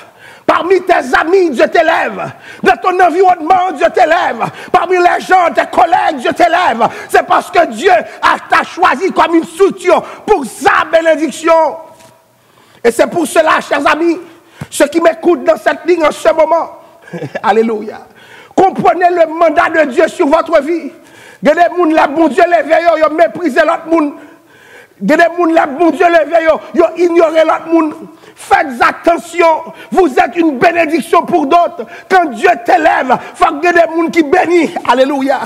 Parmi tes amis, Dieu t'élève. De ton environnement, Dieu t'élève. Parmi les gens, tes collègues, Dieu t'élève. C'est parce que Dieu t'a choisi comme une structure pour sa bénédiction. Et c'est pour cela, chers amis, ceux qui m'écoutent dans cette ligne en ce moment, alléluia, comprenez le mandat de Dieu sur votre vie. Il y a des gens, là, bon Dieu les veille, ils ont méprisé l'autre monde. Il y a des gens, là, bon Dieu les veille, ils ont ignoré l'autre monde. Faites attention, vous êtes une bénédiction pour d'autres. Quand Dieu t'élève, il faut qu'il y ait des gens qui bénissent. Alléluia.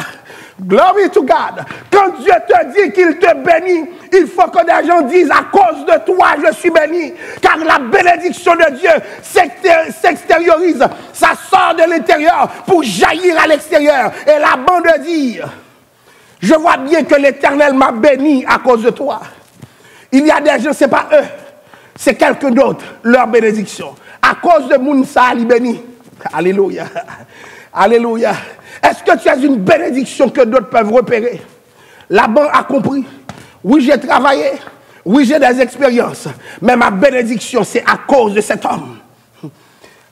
Glory to God. Quand Dieu te dit qu'il te bénit, il faut que des gens disent à cause de toi, je suis béni. Car la bénédiction de Dieu s'extériorise. Ça sort de l'intérieur pour jaillir à l'extérieur. Et la bande de dire, Je vois bien que l'Éternel m'a béni à cause de toi. Il y a des gens, ce n'est pas eux, c'est quelqu'un d'autre, leur bénédiction. À cause de Mounsa, il béni. Alléluia. Alléluia. Est-ce que tu as une bénédiction que d'autres peuvent repérer? Laban a compris. Oui, j'ai travaillé. Oui, j'ai des expériences. Mais ma bénédiction, c'est à cause de cet homme.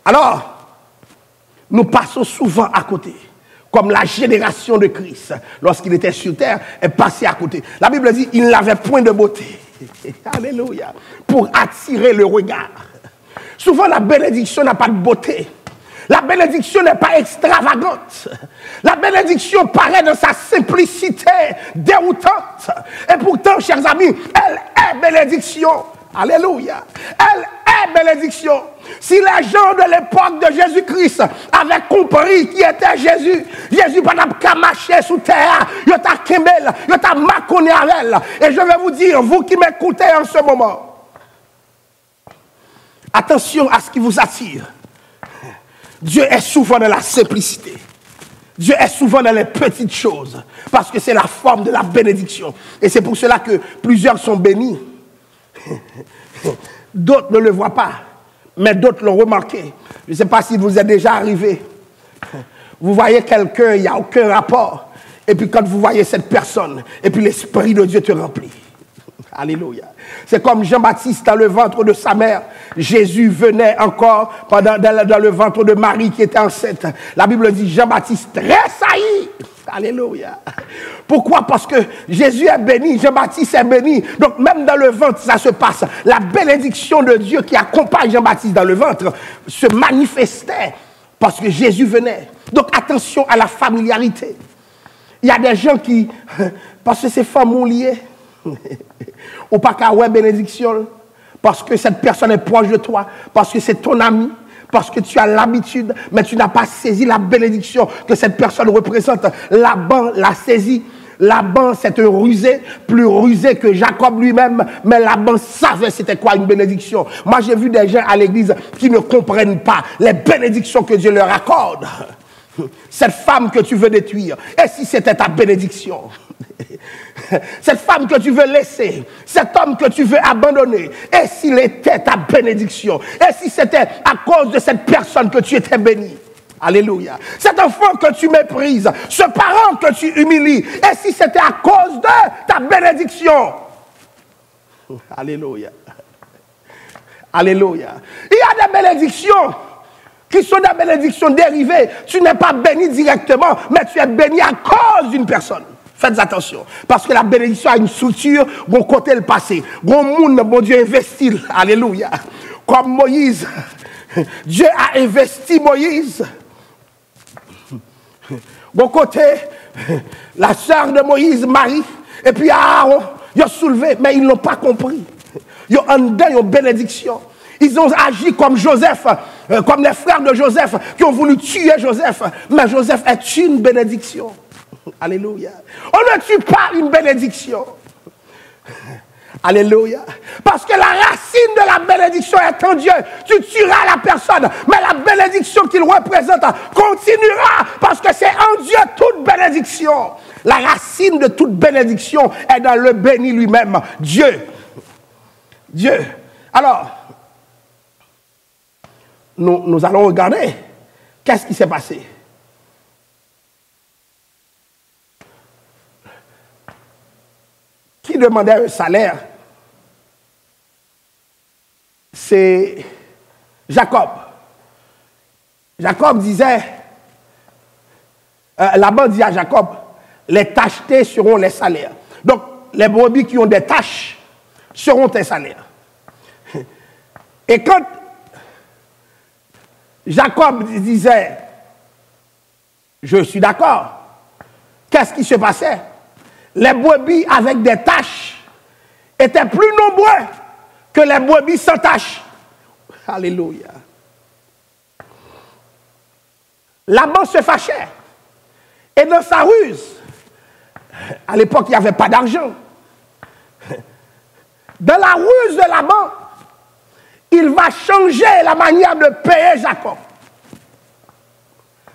Alors, nous passons souvent à côté. Comme la génération de Christ, lorsqu'il était sur terre, est passée à côté. La Bible dit, il n'avait point de beauté. Alléluia. Pour attirer le regard. Souvent, la bénédiction n'a pas de beauté. La bénédiction n'est pas extravagante. La bénédiction paraît dans sa simplicité déroutante. Et pourtant, chers amis, elle est bénédiction. Alléluia. Elle est bénédiction. Si les gens de l'époque de Jésus-Christ avaient compris qui était Jésus, Jésus n'a pas marché sous terre, il t'a kembel, il t'a maconné avec elle. Et je vais vous dire, vous qui m'écoutez en ce moment, attention à ce qui vous attire. Dieu est souvent dans la simplicité. Dieu est souvent dans les petites choses. Parce que c'est la forme de la bénédiction. Et c'est pour cela que plusieurs sont bénis. D'autres ne le voient pas. Mais d'autres l'ont remarqué. Je ne sais pas si vous êtes déjà arrivé. Vous voyez quelqu'un, il n'y a aucun rapport. Et puis quand vous voyez cette personne, et puis l'Esprit de Dieu te remplit. Alléluia. C'est comme Jean-Baptiste dans le ventre de sa mère. Jésus venait encore dans le ventre de Marie qui était enceinte. La Bible dit Jean-Baptiste tressaillit. Alléluia. Pourquoi? Parce que Jésus est béni, Jean-Baptiste est béni. Donc même dans le ventre, ça se passe. La bénédiction de Dieu qui accompagne Jean-Baptiste dans le ventre se manifestait parce que Jésus venait. Donc attention à la familiarité. Il y a des gens qui, parce que ces femmes ont lié, ou pas qu'à ouais bénédiction, parce que cette personne est proche de toi, parce que c'est ton ami, parce que tu as l'habitude, mais tu n'as pas saisi la bénédiction que cette personne représente. Laban l'a saisi. Laban, c'est un rusé, plus rusé que Jacob lui-même, mais Laban savait c'était quoi une bénédiction. Moi, j'ai vu des gens à l'église qui ne comprennent pas les bénédictions que Dieu leur accorde. Cette femme que tu veux détruire, et si c'était ta bénédiction? Cette femme que tu veux laisser, cet homme que tu veux abandonner, et s'il était ta bénédiction, et si c'était à cause de cette personne que tu étais béni? Alléluia. Cet enfant que tu méprises, ce parent que tu humilies, et si c'était à cause de ta bénédiction? Alléluia. Alléluia. Il y a des bénédictions qui sont des bénédictions dérivées. Tu n'es pas béni directement, mais tu es béni à cause d'une personne. Faites attention, parce que la bénédiction a une structure, bon côté le passé, bon monde, bon Dieu investit, alléluia. Comme Moïse, Dieu a investi Moïse. Bon côté, la sœur de Moïse, Marie, et puis Aaron, ils ont soulevé, mais ils n'ont pas compris. Ils ont en une bénédiction. Ils ont agi comme Joseph, comme les frères de Joseph, qui ont voulu tuer Joseph, mais Joseph est une bénédiction. Alléluia. On ne tue pas une bénédiction. Alléluia. Parce que la racine de la bénédiction est en Dieu. Tu tueras la personne, mais la bénédiction qu'il représente continuera parce que c'est en Dieu toute bénédiction. La racine de toute bénédiction est dans le béni lui-même, Dieu. Dieu. Alors, nous allons regarder qu'est-ce qui s'est passé. Qui demandait un salaire? C'est Jacob. Jacob disait, Laban dit à Jacob, les tachetés seront les salaires. Donc, les brebis qui ont des taches seront tes salaires. Et quand Jacob disait, je suis d'accord, qu'est-ce qui se passait? Les brebis avec des taches étaient plus nombreux que les brebis sans taches. Alléluia. Laban se fâchait. Et dans sa ruse, à l'époque, il n'y avait pas d'argent. Dans la ruse de Laban, il va changer la manière de payer Jacob.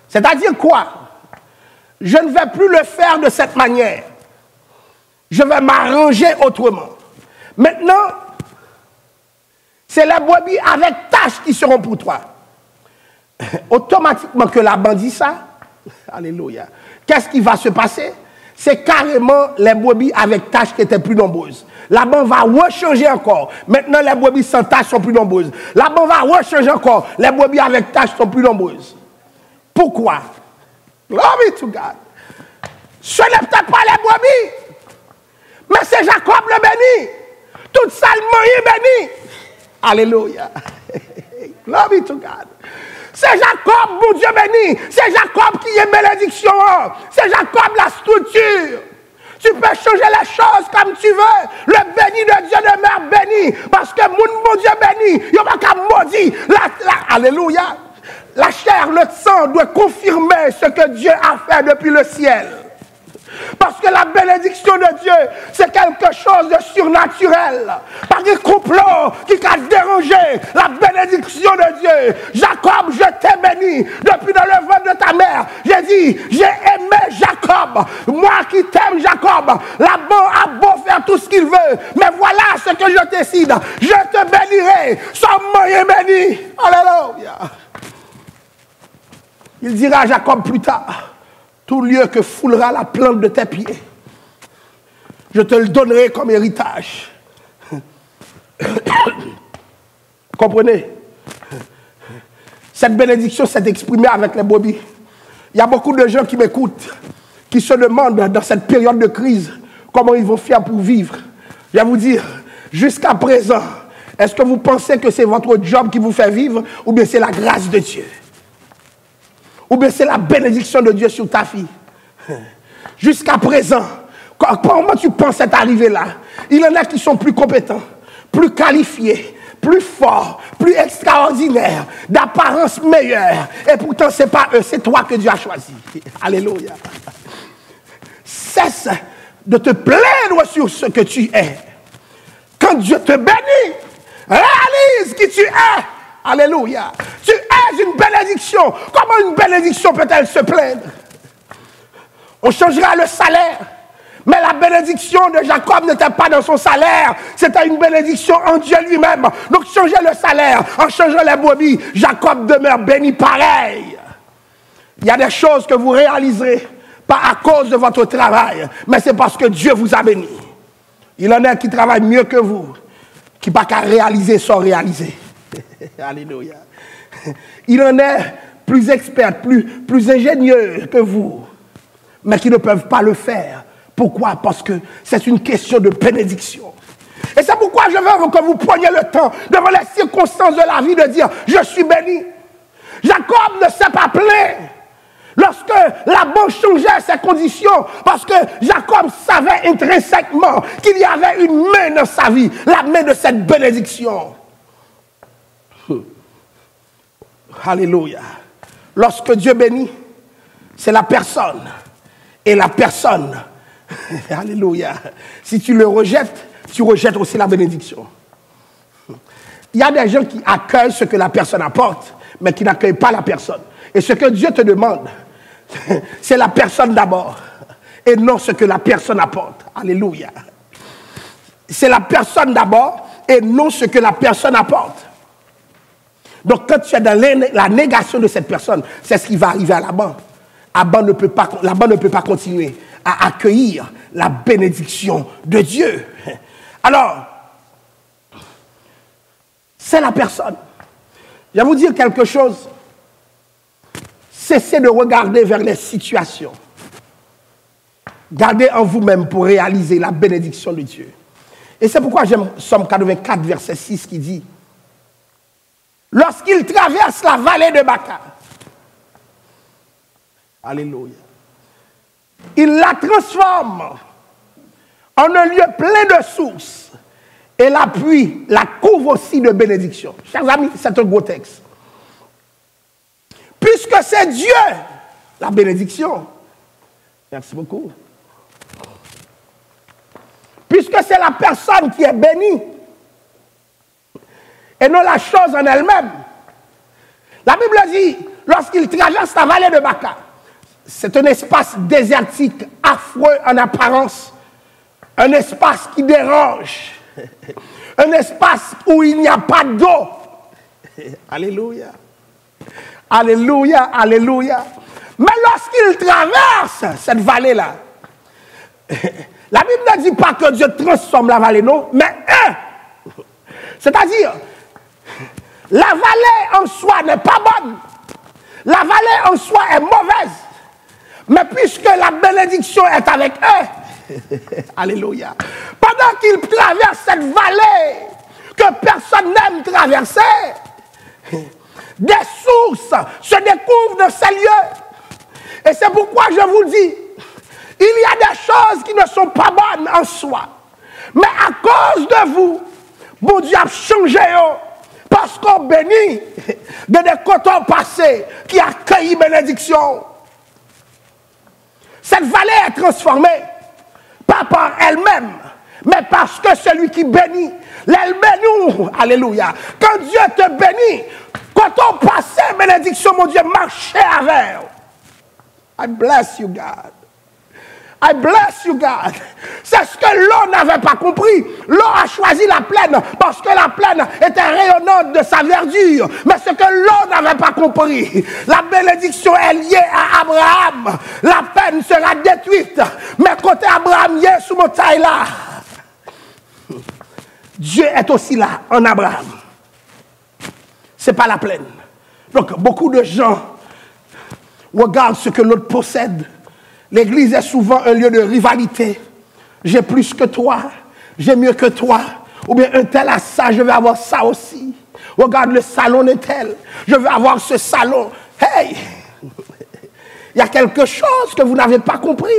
C'est-à-dire quoi? Je ne vais plus le faire de cette manière. Je vais m'arranger autrement. Maintenant, c'est les brebis avec taches qui seront pour toi. Automatiquement que Laban dit ça, alléluia, qu'est-ce qui va se passer? C'est carrément les brebis avec taches qui étaient plus nombreuses. Laban va rechanger encore. Maintenant, les brebis sans taches sont plus nombreuses. Laban va rechanger encore. Les brebis avec taches sont plus nombreuses. Pourquoi? Glory to God. Ce n'est peut-être pas les brebis, mais c'est Jacob le béni. Tout ça, le moyen béni. Alléluia. Glory to God. C'est Jacob, mon Dieu béni. C'est Jacob qui est bénédiction. C'est Jacob la structure. Tu peux changer les choses comme tu veux. Le béni de Dieu demeure béni. Parce que mon Dieu béni, il n'y a pas qu'à maudire. Alléluia. La chair, le sang doit confirmer ce que Dieu a fait depuis le ciel. Parce que la bénédiction de Dieu, c'est quelque chose de surnaturel. Pas des complots qui a dérangé la bénédiction de Dieu. Jacob, je t'ai béni depuis dans le ventre de ta mère. J'ai dit, j'ai aimé Jacob. Moi qui t'aime Jacob, Laban a beau faire tout ce qu'il veut. Mais voilà ce que je décide. Je te bénirai. Son moyen béni. Alléluia. Il dira à Jacob plus tard, tout lieu que foulera la plante de tes pieds, je te le donnerai comme héritage. Comprenez? Cette bénédiction s'est exprimée avec les brebis. Il y a beaucoup de gens qui m'écoutent, qui se demandent dans cette période de crise, comment ils vont faire pour vivre. Je vais vous dire, jusqu'à présent, est-ce que vous pensez que c'est votre job qui vous fait vivre, ou bien c'est la grâce de Dieu? Ou bien c'est la bénédiction de Dieu sur ta fille. Jusqu'à présent, comment tu penses être arrivé là? Il y en a qui sont plus compétents, plus qualifiés, plus forts, plus extraordinaires, d'apparence meilleure. Et pourtant, ce n'est pas eux, c'est toi que Dieu a choisi. Alléluia. Cesse de te plaindre sur ce que tu es. Quand Dieu te bénit, réalise qui tu es. Alléluia. Tu es une bénédiction. Comment une bénédiction peut-elle se plaindre? On changera le salaire. Mais la bénédiction de Jacob n'était pas dans son salaire. C'était une bénédiction en Dieu lui-même. Donc changer le salaire, en changeant les brebis, Jacob demeure béni pareil. Il y a des choses que vous réaliserez, pas à cause de votre travail, mais c'est parce que Dieu vous a béni. Il en a qui travaillent mieux que vous, qui pas qu'à réaliser sans réaliser. Alléluia. Il en est plus experts, plus ingénieux que vous, mais qui ne peuvent pas le faire. Pourquoi? Parce que c'est une question de bénédiction. Et c'est pourquoi je veux que vous preniez le temps, devant les circonstances de la vie, de dire, je suis béni. Jacob ne s'est pas plaint lorsque Laban changeait ses conditions, parce que Jacob savait intrinsèquement qu'il y avait une main dans sa vie, la main de cette bénédiction. Alléluia. Lorsque Dieu bénit, c'est la personne. Et la personne, alléluia, si tu le rejettes, tu rejettes aussi la bénédiction. Il y a des gens qui accueillent ce que la personne apporte, mais qui n'accueillent pas la personne. Et ce que Dieu te demande, c'est la personne d'abord, et non ce que la personne apporte. Alléluia. C'est la personne d'abord, et non ce que la personne apporte. Donc quand tu es dans la négation de cette personne, c'est ce qui va arriver à Laban. Laban ne peut pas continuer à accueillir la bénédiction de Dieu. Alors, c'est la personne. Je vais vous dire quelque chose. Cessez de regarder vers les situations. Gardez en vous-même pour réaliser la bénédiction de Dieu. Et c'est pourquoi j'aime Somme 84, verset 6 qui dit, lorsqu'il traverse la vallée de Baca, alléluia, il la transforme en un lieu plein de sources et la pluie la couvre aussi de bénédictions. Chers amis, c'est un gros texte. Puisque c'est Dieu, la bénédiction. Merci beaucoup. Puisque c'est la personne qui est bénie et non la chose en elle-même. La Bible dit, lorsqu'il traverse la vallée de Baca, c'est un espace désertique, affreux en apparence, un espace qui dérange, un espace où il n'y a pas d'eau. Alléluia. Alléluia, alléluia. Mais lorsqu'il traverse cette vallée-là, la Bible ne dit pas que Dieu transforme la vallée, non, mais c'est-à-dire, la vallée en soi n'est pas bonne. La vallée en soi est mauvaise. Mais puisque la bénédiction est avec eux, alléluia, pendant qu'ils traversent cette vallée que personne n'aime traverser, des sources se découvrent dans ces lieux. Et c'est pourquoi je vous dis, il y a des choses qui ne sont pas bonnes en soi. Mais à cause de vous, bon Dieu a changé. Parce qu'on bénit de des cotons passés qui accueillent bénédiction. Cette vallée est transformée, pas par elle-même, mais parce que celui qui bénit, elle bénit. Alléluia. Quand Dieu te bénit, coton passé, bénédiction, mon Dieu, marchez avec. I bless you, God. I bless you, God. C'est ce que l'eau n'avait pas compris. L'eau a choisi la plaine parce que la plaine était rayonnante de sa verdure. Mais ce que l'eau n'avait pas compris, la bénédiction est liée à Abraham. La plaine sera détruite. Mais côté Abraham, il est sous mon taille là. Dieu est aussi là en Abraham. Ce n'est pas la plaine. Donc, beaucoup de gens regardent ce que l'autre possède. L'église est souvent un lieu de rivalité. J'ai plus que toi, j'ai mieux que toi. Ou bien un tel a ça, je vais avoir ça aussi. Regarde le salon de tel, je vais avoir ce salon. Hey, il y a quelque chose que vous n'avez pas compris.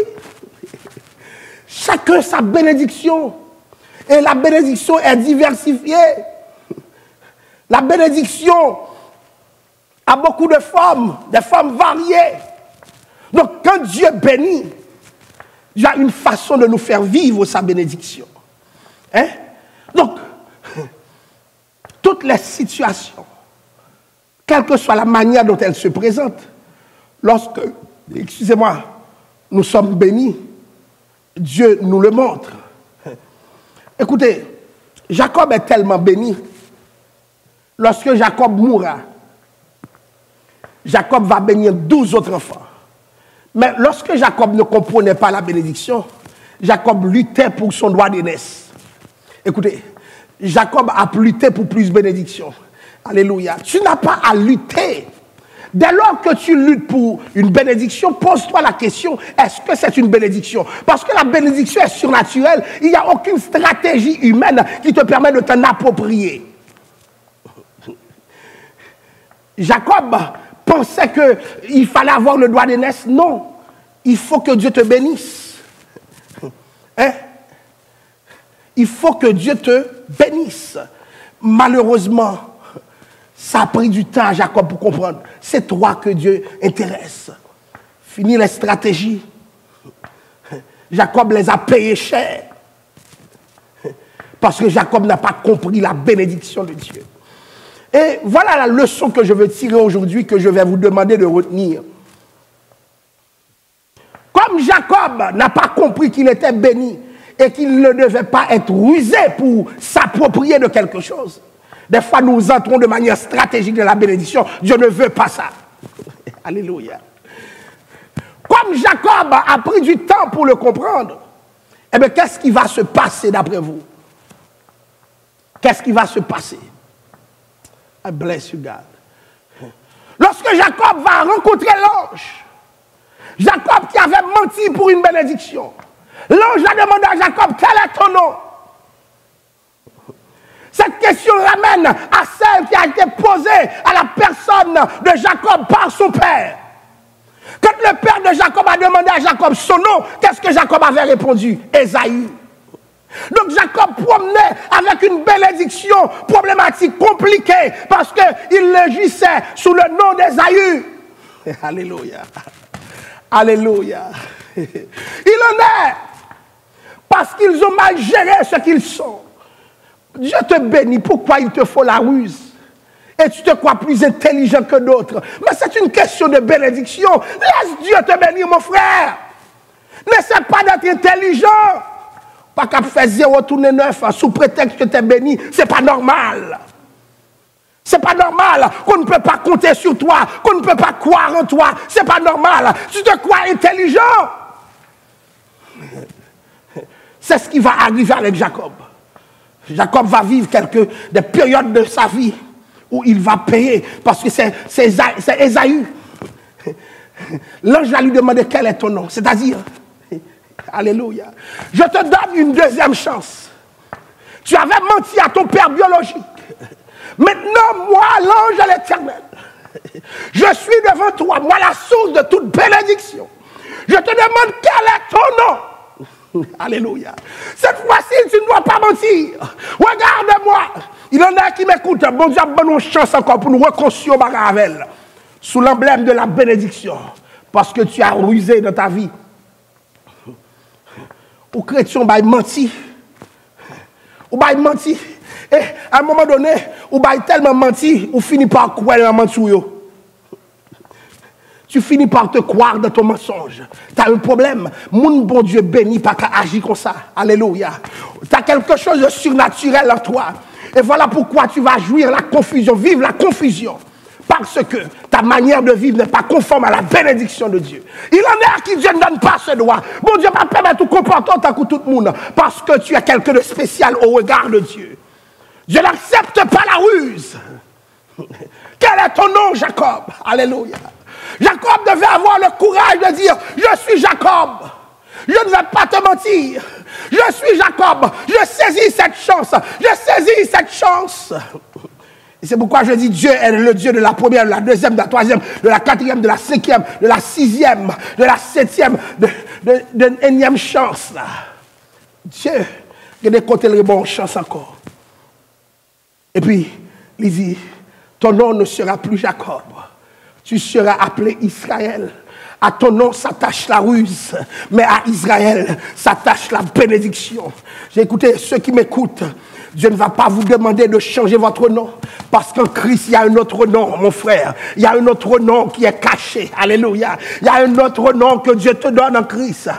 Chacun sa bénédiction. Et la bénédiction est diversifiée. La bénédiction a beaucoup de formes, des formes variées. Donc, quand Dieu bénit, il y a une façon de nous faire vivre sa bénédiction. Hein? Donc, toutes les situations, quelle que soit la manière dont elles se présentent, lorsque, excusez-moi, nous sommes bénis, Dieu nous le montre. Écoutez, Jacob est tellement béni. Lorsque Jacob mourra, Jacob va bénir 12 autres enfants. Mais lorsque Jacob ne comprenait pas la bénédiction, Jacob luttait pour son droit d'aînesse. Écoutez, Jacob a lutté pour plus de bénédiction. Alléluia. Tu n'as pas à lutter. Dès lors que tu luttes pour une bénédiction, pose-toi la question, est-ce que c'est une bénédiction? Parce que la bénédiction est surnaturelle. Il n'y a aucune stratégie humaine qui te permet de t'en approprier. Jacob pensait qu'il fallait avoir le droit d'aînesse. Non. Il faut que Dieu te bénisse. Hein? Il faut que Dieu te bénisse. Malheureusement, ça a pris du temps à Jacob pour comprendre. C'est toi que Dieu intéresse. Fini les stratégies. Jacob les a payées cher. Parce que Jacob n'a pas compris la bénédiction de Dieu. Et voilà la leçon que je veux tirer aujourd'hui, que je vais vous demander de retenir. Comme Jacob n'a pas compris qu'il était béni et qu'il ne devait pas être rusé pour s'approprier de quelque chose, des fois nous entrons de manière stratégique dans la bénédiction. Dieu ne veut pas ça. Alléluia. Comme Jacob a pris du temps pour le comprendre, eh bien, qu'est-ce qui va se passer d'après vous? Qu'est-ce qui va se passer? I bless you, God. Lorsque Jacob va rencontrer l'ange, Jacob qui avait menti pour une bénédiction, l'ange a demandé à Jacob, quel est ton nom? Cette question ramène à celle qui a été posée à la personne de Jacob par son père. Quand le père de Jacob a demandé à Jacob son nom, qu'est-ce que Jacob avait répondu? Ésaü. Donc Jacob promenait avec une bénédiction problématique, compliquée, parce qu'il agissait sous le nom d'Ésaü. Alléluia. Alléluia. Il en est parce qu'ils ont mal géré ce qu'ils sont. Dieu te bénit, pourquoi il te faut la ruse? Et tu te crois plus intelligent que d'autres. Mais c'est une question de bénédiction. Laisse Dieu te bénir, mon frère. N'essaie pas d'être intelligent. pas qu'à faire 0 tourner 9 sous prétexte que tu es béni. C'est pas normal. C'est pas normal qu'on ne peut pas compter sur toi, qu'on ne peut pas croire en toi. C'est pas normal. Tu te crois intelligent. C'est ce qui va arriver avec Jacob. Jacob va vivre des périodes de sa vie où il va payer parce que c'est Ésaü. L'ange va lui demander quel est ton nom. C'est-à-dire, alléluia, je te donne une deuxième chance. Tu avais menti à ton père biologique. Maintenant, moi, l'ange de l'Éternel, je suis devant toi, moi la source de toute bénédiction. Je te demande quel est ton nom. Alléluia. Cette fois-ci, tu ne dois pas mentir. Regarde-moi. Il y en a qui m'écoutent. Bon Dieu, bonne chance encore pour nous reconstruire Baravel sous l'emblème de la bénédiction. Parce que tu as rusé dans ta vie. Ou chrétien, bah, il mentit. Ou bah, il mentit. Et à un moment donné, ou bah, il tellement menti, ou finit par croire dans mentir. Tu finis par te croire dans ton mensonge. Tu as un problème. Mon bon Dieu béni, pas qu'à agir comme ça. Alléluia. Tu as quelque chose de surnaturel en toi. Et voilà pourquoi tu vas jouir la confusion, vivre la confusion. Parce que ta manière de vivre n'est pas conforme à la bénédiction de Dieu. Il en est à qui Dieu ne donne pas ce droit. Bon Dieu va permettre de te comporter tant que tout le monde. Parce que tu es quelqu'un de spécial au regard de Dieu. Dieu n'accepte pas la ruse. Quel est ton nom, Jacob? Alléluia. Jacob devait avoir le courage de dire, je suis Jacob, je ne vais pas te mentir, je suis Jacob, je saisis cette chance, Et c'est pourquoi je dis, Dieu est le Dieu de la première, de la deuxième, de la troisième, de la quatrième, de la cinquième, de la sixième, de la septième, de énième chance. Là. Dieu, il y a des côtés de bonne chance encore. Et puis, il dit, ton nom ne sera plus Jacob. Tu seras appelé Israël. À ton nom s'attache la ruse, mais à Israël s'attache la bénédiction. J'ai écouté ceux qui m'écoutent. Dieu ne va pas vous demander de changer votre nom. Parce qu'en Christ, il y a un autre nom, mon frère. Il y a un autre nom qui est caché. Alléluia. Il y a un autre nom que Dieu te donne en Christ.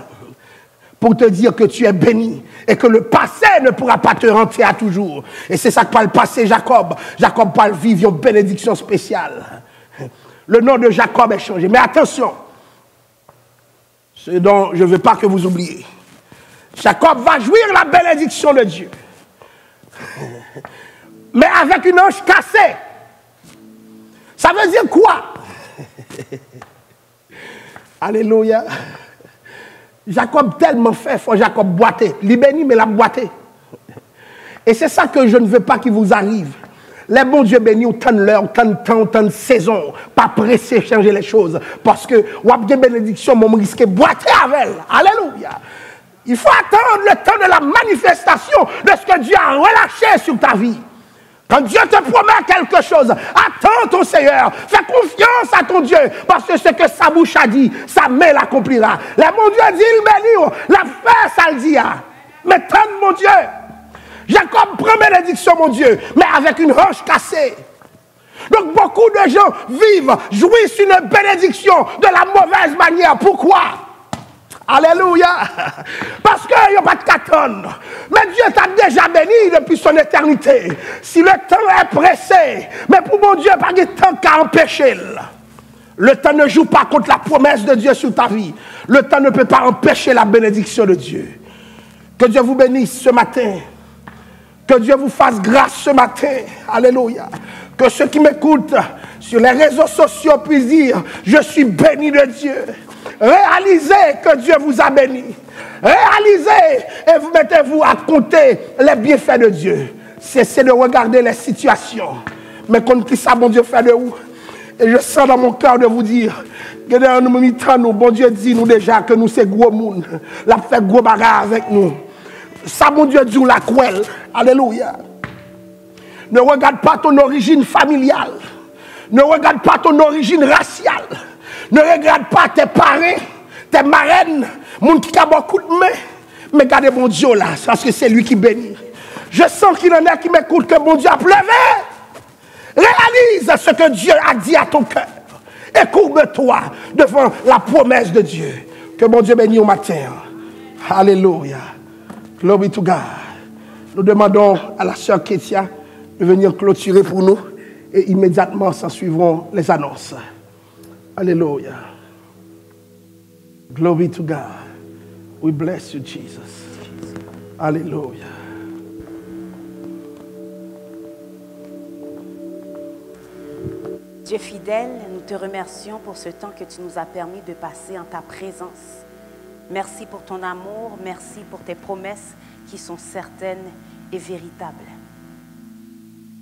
Pour te dire que tu es béni. Et que le passé ne pourra pas te rentrer à toujours. Et c'est ça que par le passé, Jacob. Jacob parle vivre une bénédiction spéciale. Le nom de Jacob est changé. Mais attention, ce dont je ne veux pas que vous oubliez. Jacob va jouir la bénédiction de Dieu. Mais avec une hanche cassée. Ça veut dire quoi? Alléluia. Jacob tellement fait, faut Jacob boiter. Il est béni, mais l'a boité. Et c'est ça que je ne veux pas qu'il vous arrive. Les bons dieux bénis, autant de l'heure, autant de temps, autant de saison, pas pressé de changer les choses. Parce que, ou avez des bénédictions, on risque de boiter avec elle. Alléluia. Il faut attendre le temps de la manifestation de ce que Dieu a relâché sur ta vie. Quand Dieu te promet quelque chose, attends ton Seigneur. Fais confiance à ton Dieu. Parce que ce que sa bouche a dit, sa main l'accomplira. Le bon Dieu dit, il bénit, la fait, ça le dit. Mais tant mon Dieu. Jacob prend bénédiction, mon Dieu, mais avec une hanche cassée. Donc beaucoup de gens vivent, jouissent une bénédiction de la mauvaise manière. Pourquoi? Alléluia. Parce qu'il n'y a pas de qu'attendre. Mais Dieu t'a déjà béni depuis son éternité. Si le temps est pressé, mais pour mon Dieu, pas de temps qu'à empêcher. Le temps ne joue pas contre la promesse de Dieu sur ta vie. Le temps ne peut pas empêcher la bénédiction de Dieu. Que Dieu vous bénisse ce matin. Que Dieu vous fasse grâce ce matin. Alléluia. Que ceux qui m'écoutent sur les réseaux sociaux puissent dire, je suis béni de Dieu. Réalisez que Dieu vous a béni. Réalisez et vous mettez-vous à compter les bienfaits de Dieu. Cessez de regarder les situations. Mais qu'on qui ça, bon Dieu, fait de vous. Et je sens dans mon cœur de vous dire, que dans nous mitons, nous, bon Dieu dit nous déjà que nous c'est gros monde. La fait gros bagarre avec nous. Ça, mon Dieu, dit la cruelle. Alléluia. Ne regarde pas ton origine familiale. Ne regarde pas ton origine raciale. Ne regarde pas tes parents, tes marraines, monde qui a beaucoup de mains. Mais gardez mon Dieu là, parce que c'est lui qui bénit. Je sens qu'il en a qui m'écoute que mon Dieu a pleuvé. Réalise ce que Dieu a dit à ton cœur. Et courbe-toi devant la promesse de Dieu. Que mon Dieu bénisse au matin. Alléluia. Glory to God. Nous demandons à la sœur Kétia de venir clôturer pour nous et immédiatement s'en suivront les annonces. Alléluia. Glory to God. We bless you, Jesus. Alléluia.
Dieu fidèle, nous te remercions pour ce temps que tu nous as permis de passer en ta présence. Merci pour ton amour, merci pour tes promesses qui sont certaines et véritables.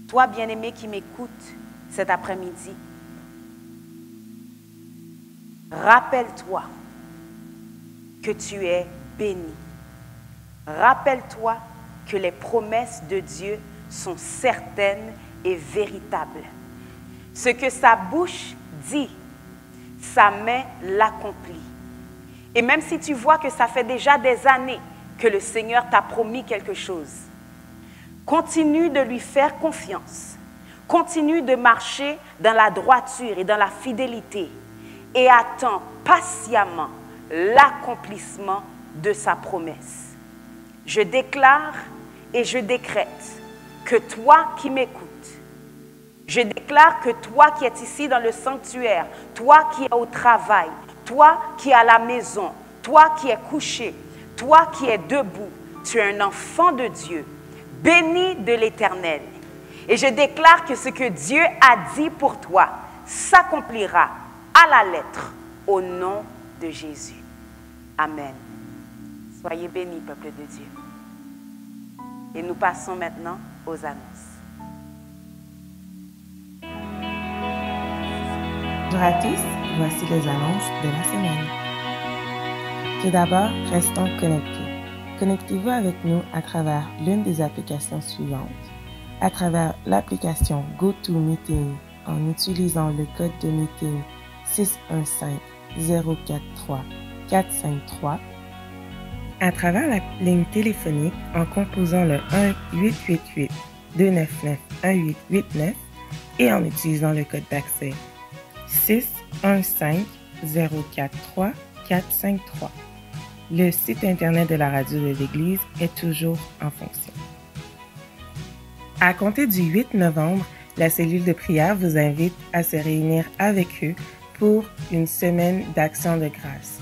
Toi, bien-aimé qui m'écoutes cet après-midi, rappelle-toi que tu es béni. Rappelle-toi que les promesses de Dieu sont certaines et véritables. Ce que sa bouche dit, sa main l'accomplit. Et même si tu vois que ça fait déjà des années que le Seigneur t'a promis quelque chose, continue de lui faire confiance. Continue de marcher dans la droiture et dans la fidélité et attends patiemment l'accomplissement de sa promesse. Je déclare et je décrète que toi qui m'écoutes, je déclare que toi qui es ici dans le sanctuaire, toi qui es au travail, toi qui es à la maison, toi qui es couché, toi qui es debout, tu es un enfant de Dieu, béni de l'Éternel. Et je déclare que ce que Dieu a dit pour toi s'accomplira à la lettre au nom de Jésus. Amen. Soyez bénis, peuple de Dieu. Et nous passons maintenant aux annonces.
Bonjour à tous, voici les annonces de la semaine. Tout d'abord, restons connectés. Connectez-vous avec nous à travers l'une des applications suivantes. À travers l'application GoToMeeting en utilisant le code de meeting 615-043-453. À travers la ligne téléphonique en composant le 1-888-299-1889 et en utilisant le code d'accès 615-043-453. Le site internet de la radio de l'Église est toujours en fonction. À compter du 8 novembre, la cellule de prière vous invite à se réunir avec eux pour une semaine d'action de grâce.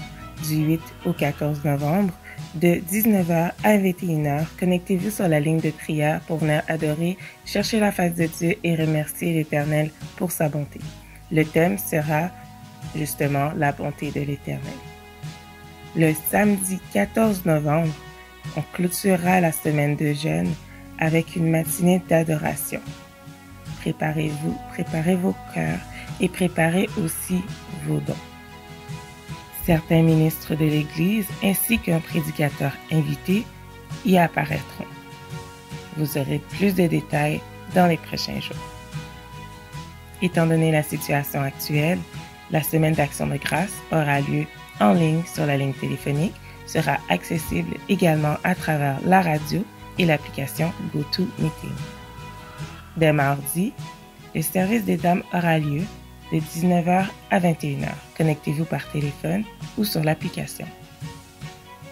Du 8 au 14 novembre, de 19h à 21h, connectez-vous sur la ligne de prière pour venir adorer, chercher la face de Dieu et remercier l'Éternel pour sa bonté. Le thème sera justement la bonté de l'Éternel. Le samedi 14 novembre, on clôturera la semaine de jeûne avec une matinée d'adoration. Préparez-vous, préparez vos cœurs et préparez aussi vos dons. Certains ministres de l'Église ainsi qu'un prédicateur invité y apparaîtront. Vous aurez plus de détails dans les prochains jours. Étant donné la situation actuelle, la semaine d'action de grâce aura lieu en ligne sur la ligne téléphonique, sera accessible également à travers la radio et l'application GoToMeeting. Dès mardi, le service des dames aura lieu de 19h à 21h. Connectez-vous par téléphone ou sur l'application.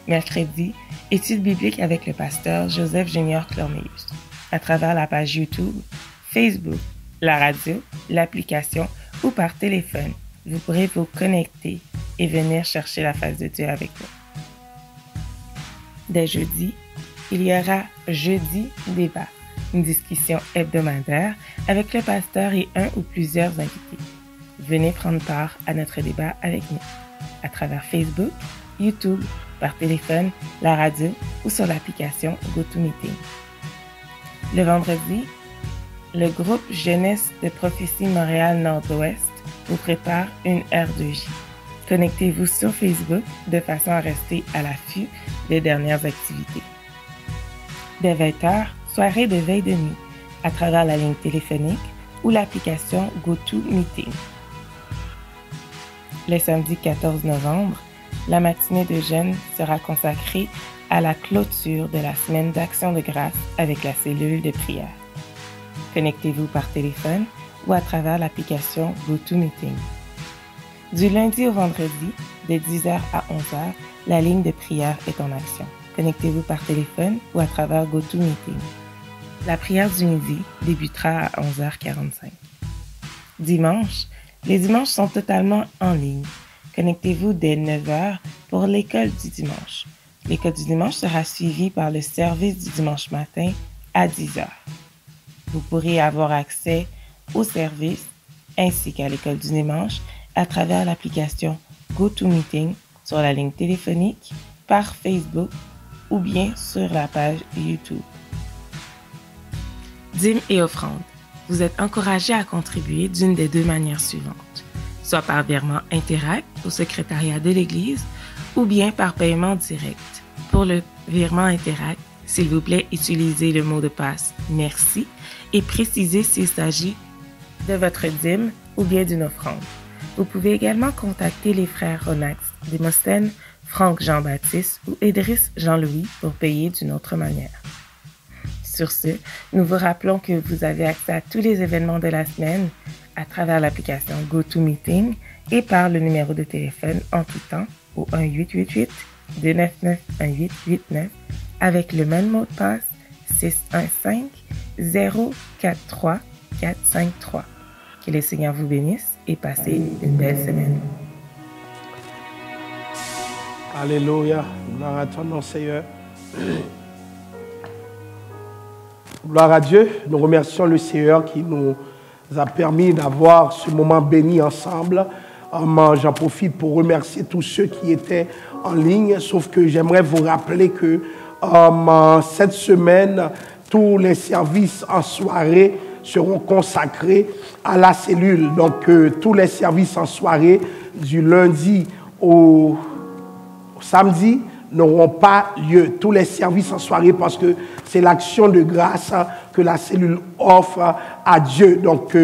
Mercredi, étude biblique avec le pasteur Joseph Junior Cornelius. À travers la page YouTube, Facebook, la radio, l'application ou par téléphone, vous pourrez vous connecter et venir chercher la face de Dieu avec nous. Dès jeudi, il y aura Jeudi Débat, une discussion hebdomadaire avec le pasteur et un ou plusieurs invités. Venez prendre part à notre débat avec nous, à travers Facebook, YouTube, par téléphone, la radio ou sur l'application GoToMeeting. Le vendredi, le groupe Jeunesse de Prophétie Montréal Nord-Ouest vous prépare une R2J. Connectez-vous sur Facebook de façon à rester à l'affût des dernières activités. Dès 20h, soirée de veille de nuit à travers la ligne téléphonique ou l'application GoToMeeting. Le samedi 14 novembre, la matinée de jeûne sera consacrée à la clôture de la semaine d'action de grâce avec la cellule de prière. Connectez-vous par téléphone ou à travers l'application GoToMeeting. Du lundi au vendredi, de 10h à 11h, la ligne de prière est en action. Connectez-vous par téléphone ou à travers GoToMeeting. La prière du midi débutera à 11h45. Dimanche, les dimanches sont totalement en ligne. Connectez-vous dès 9h pour l'école du dimanche. L'école du dimanche sera suivie par le service du dimanche matin à 10h. Vous pourrez avoir accès au service ainsi qu'à l'école du dimanche à travers l'application GoToMeeting sur la ligne téléphonique, par Facebook ou bien sur la page YouTube. Dîmes et offrandes. Vous êtes encouragé à contribuer d'une des deux manières suivantes, soit par virement Interact au secrétariat de l'Église ou bien par paiement direct. Pour le virement Interact, s'il vous plaît, utilisez le mot de passe « Merci » et précisez s'il s'agit de votre dîme ou bien d'une offrande. Vous pouvez également contacter les frères Ronax, Démosthène, Franck Jean-Baptiste ou Idriss Jean-Louis pour payer d'une autre manière. Sur ce, nous vous rappelons que vous avez accès à tous les événements de la semaine à travers l'application GoToMeeting et par le numéro de téléphone en tout temps au 1-888-299-1889 avec le même mot de passe 615-043-453. Que le Seigneur vous bénisse et passez une belle semaine.
Alléluia. Gloire à ton nom, Seigneur. Gloire à Dieu. Nous remercions le Seigneur qui nous a permis d'avoir ce moment béni ensemble. J'en profite pour remercier tous ceux qui étaient en ligne, sauf que j'aimerais vous rappeler que cette semaine, tous les services en soirée seront consacrés à la cellule. Donc, tous les services en soirée, du lundi au samedi, n'auront pas lieu. Tous les services en soirée, parce que c'est l'action de grâce que la cellule offre à Dieu. Donc,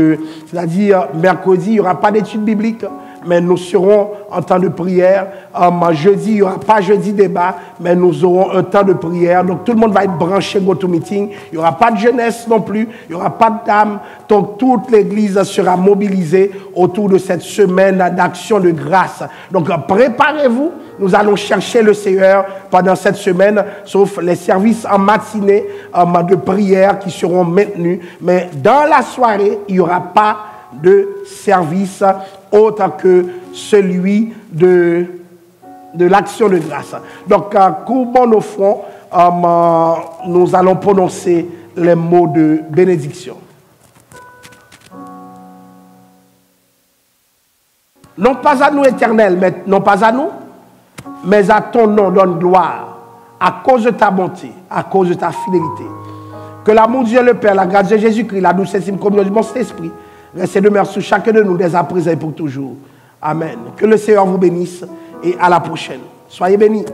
c'est-à-dire, mercredi, il n'y aura pas d'études bibliques, mais nous serons en temps de prière. Jeudi, il n'y aura pas jeudi débat, mais nous aurons un temps de prière. Donc, tout le monde va être branché GoToMeeting. Il n'y aura pas de jeunesse non plus. Il n'y aura pas de dames. Donc, toute l'Église sera mobilisée autour de cette semaine d'action de grâce. Donc, préparez-vous. Nous allons chercher le Seigneur pendant cette semaine, sauf les services en matinée de prière qui seront maintenus. Mais dans la soirée, il n'y aura pas de service autre que celui de l'action de grâce. Donc, courbons nos fronts, nous allons prononcer les mots de bénédiction. Non pas à nous, Éternel, mais non pas à nous, mais à ton nom donne gloire, à cause de ta bonté, à cause de ta fidélité. Que l'amour de Dieu le Père, la grâce de Jésus-Christ, la doucissime communion du bon Saint-Esprit, reste et demeure sur chacun de nous dès à présent et pour toujours. Amen. Que le Seigneur vous bénisse et à la prochaine. Soyez bénis.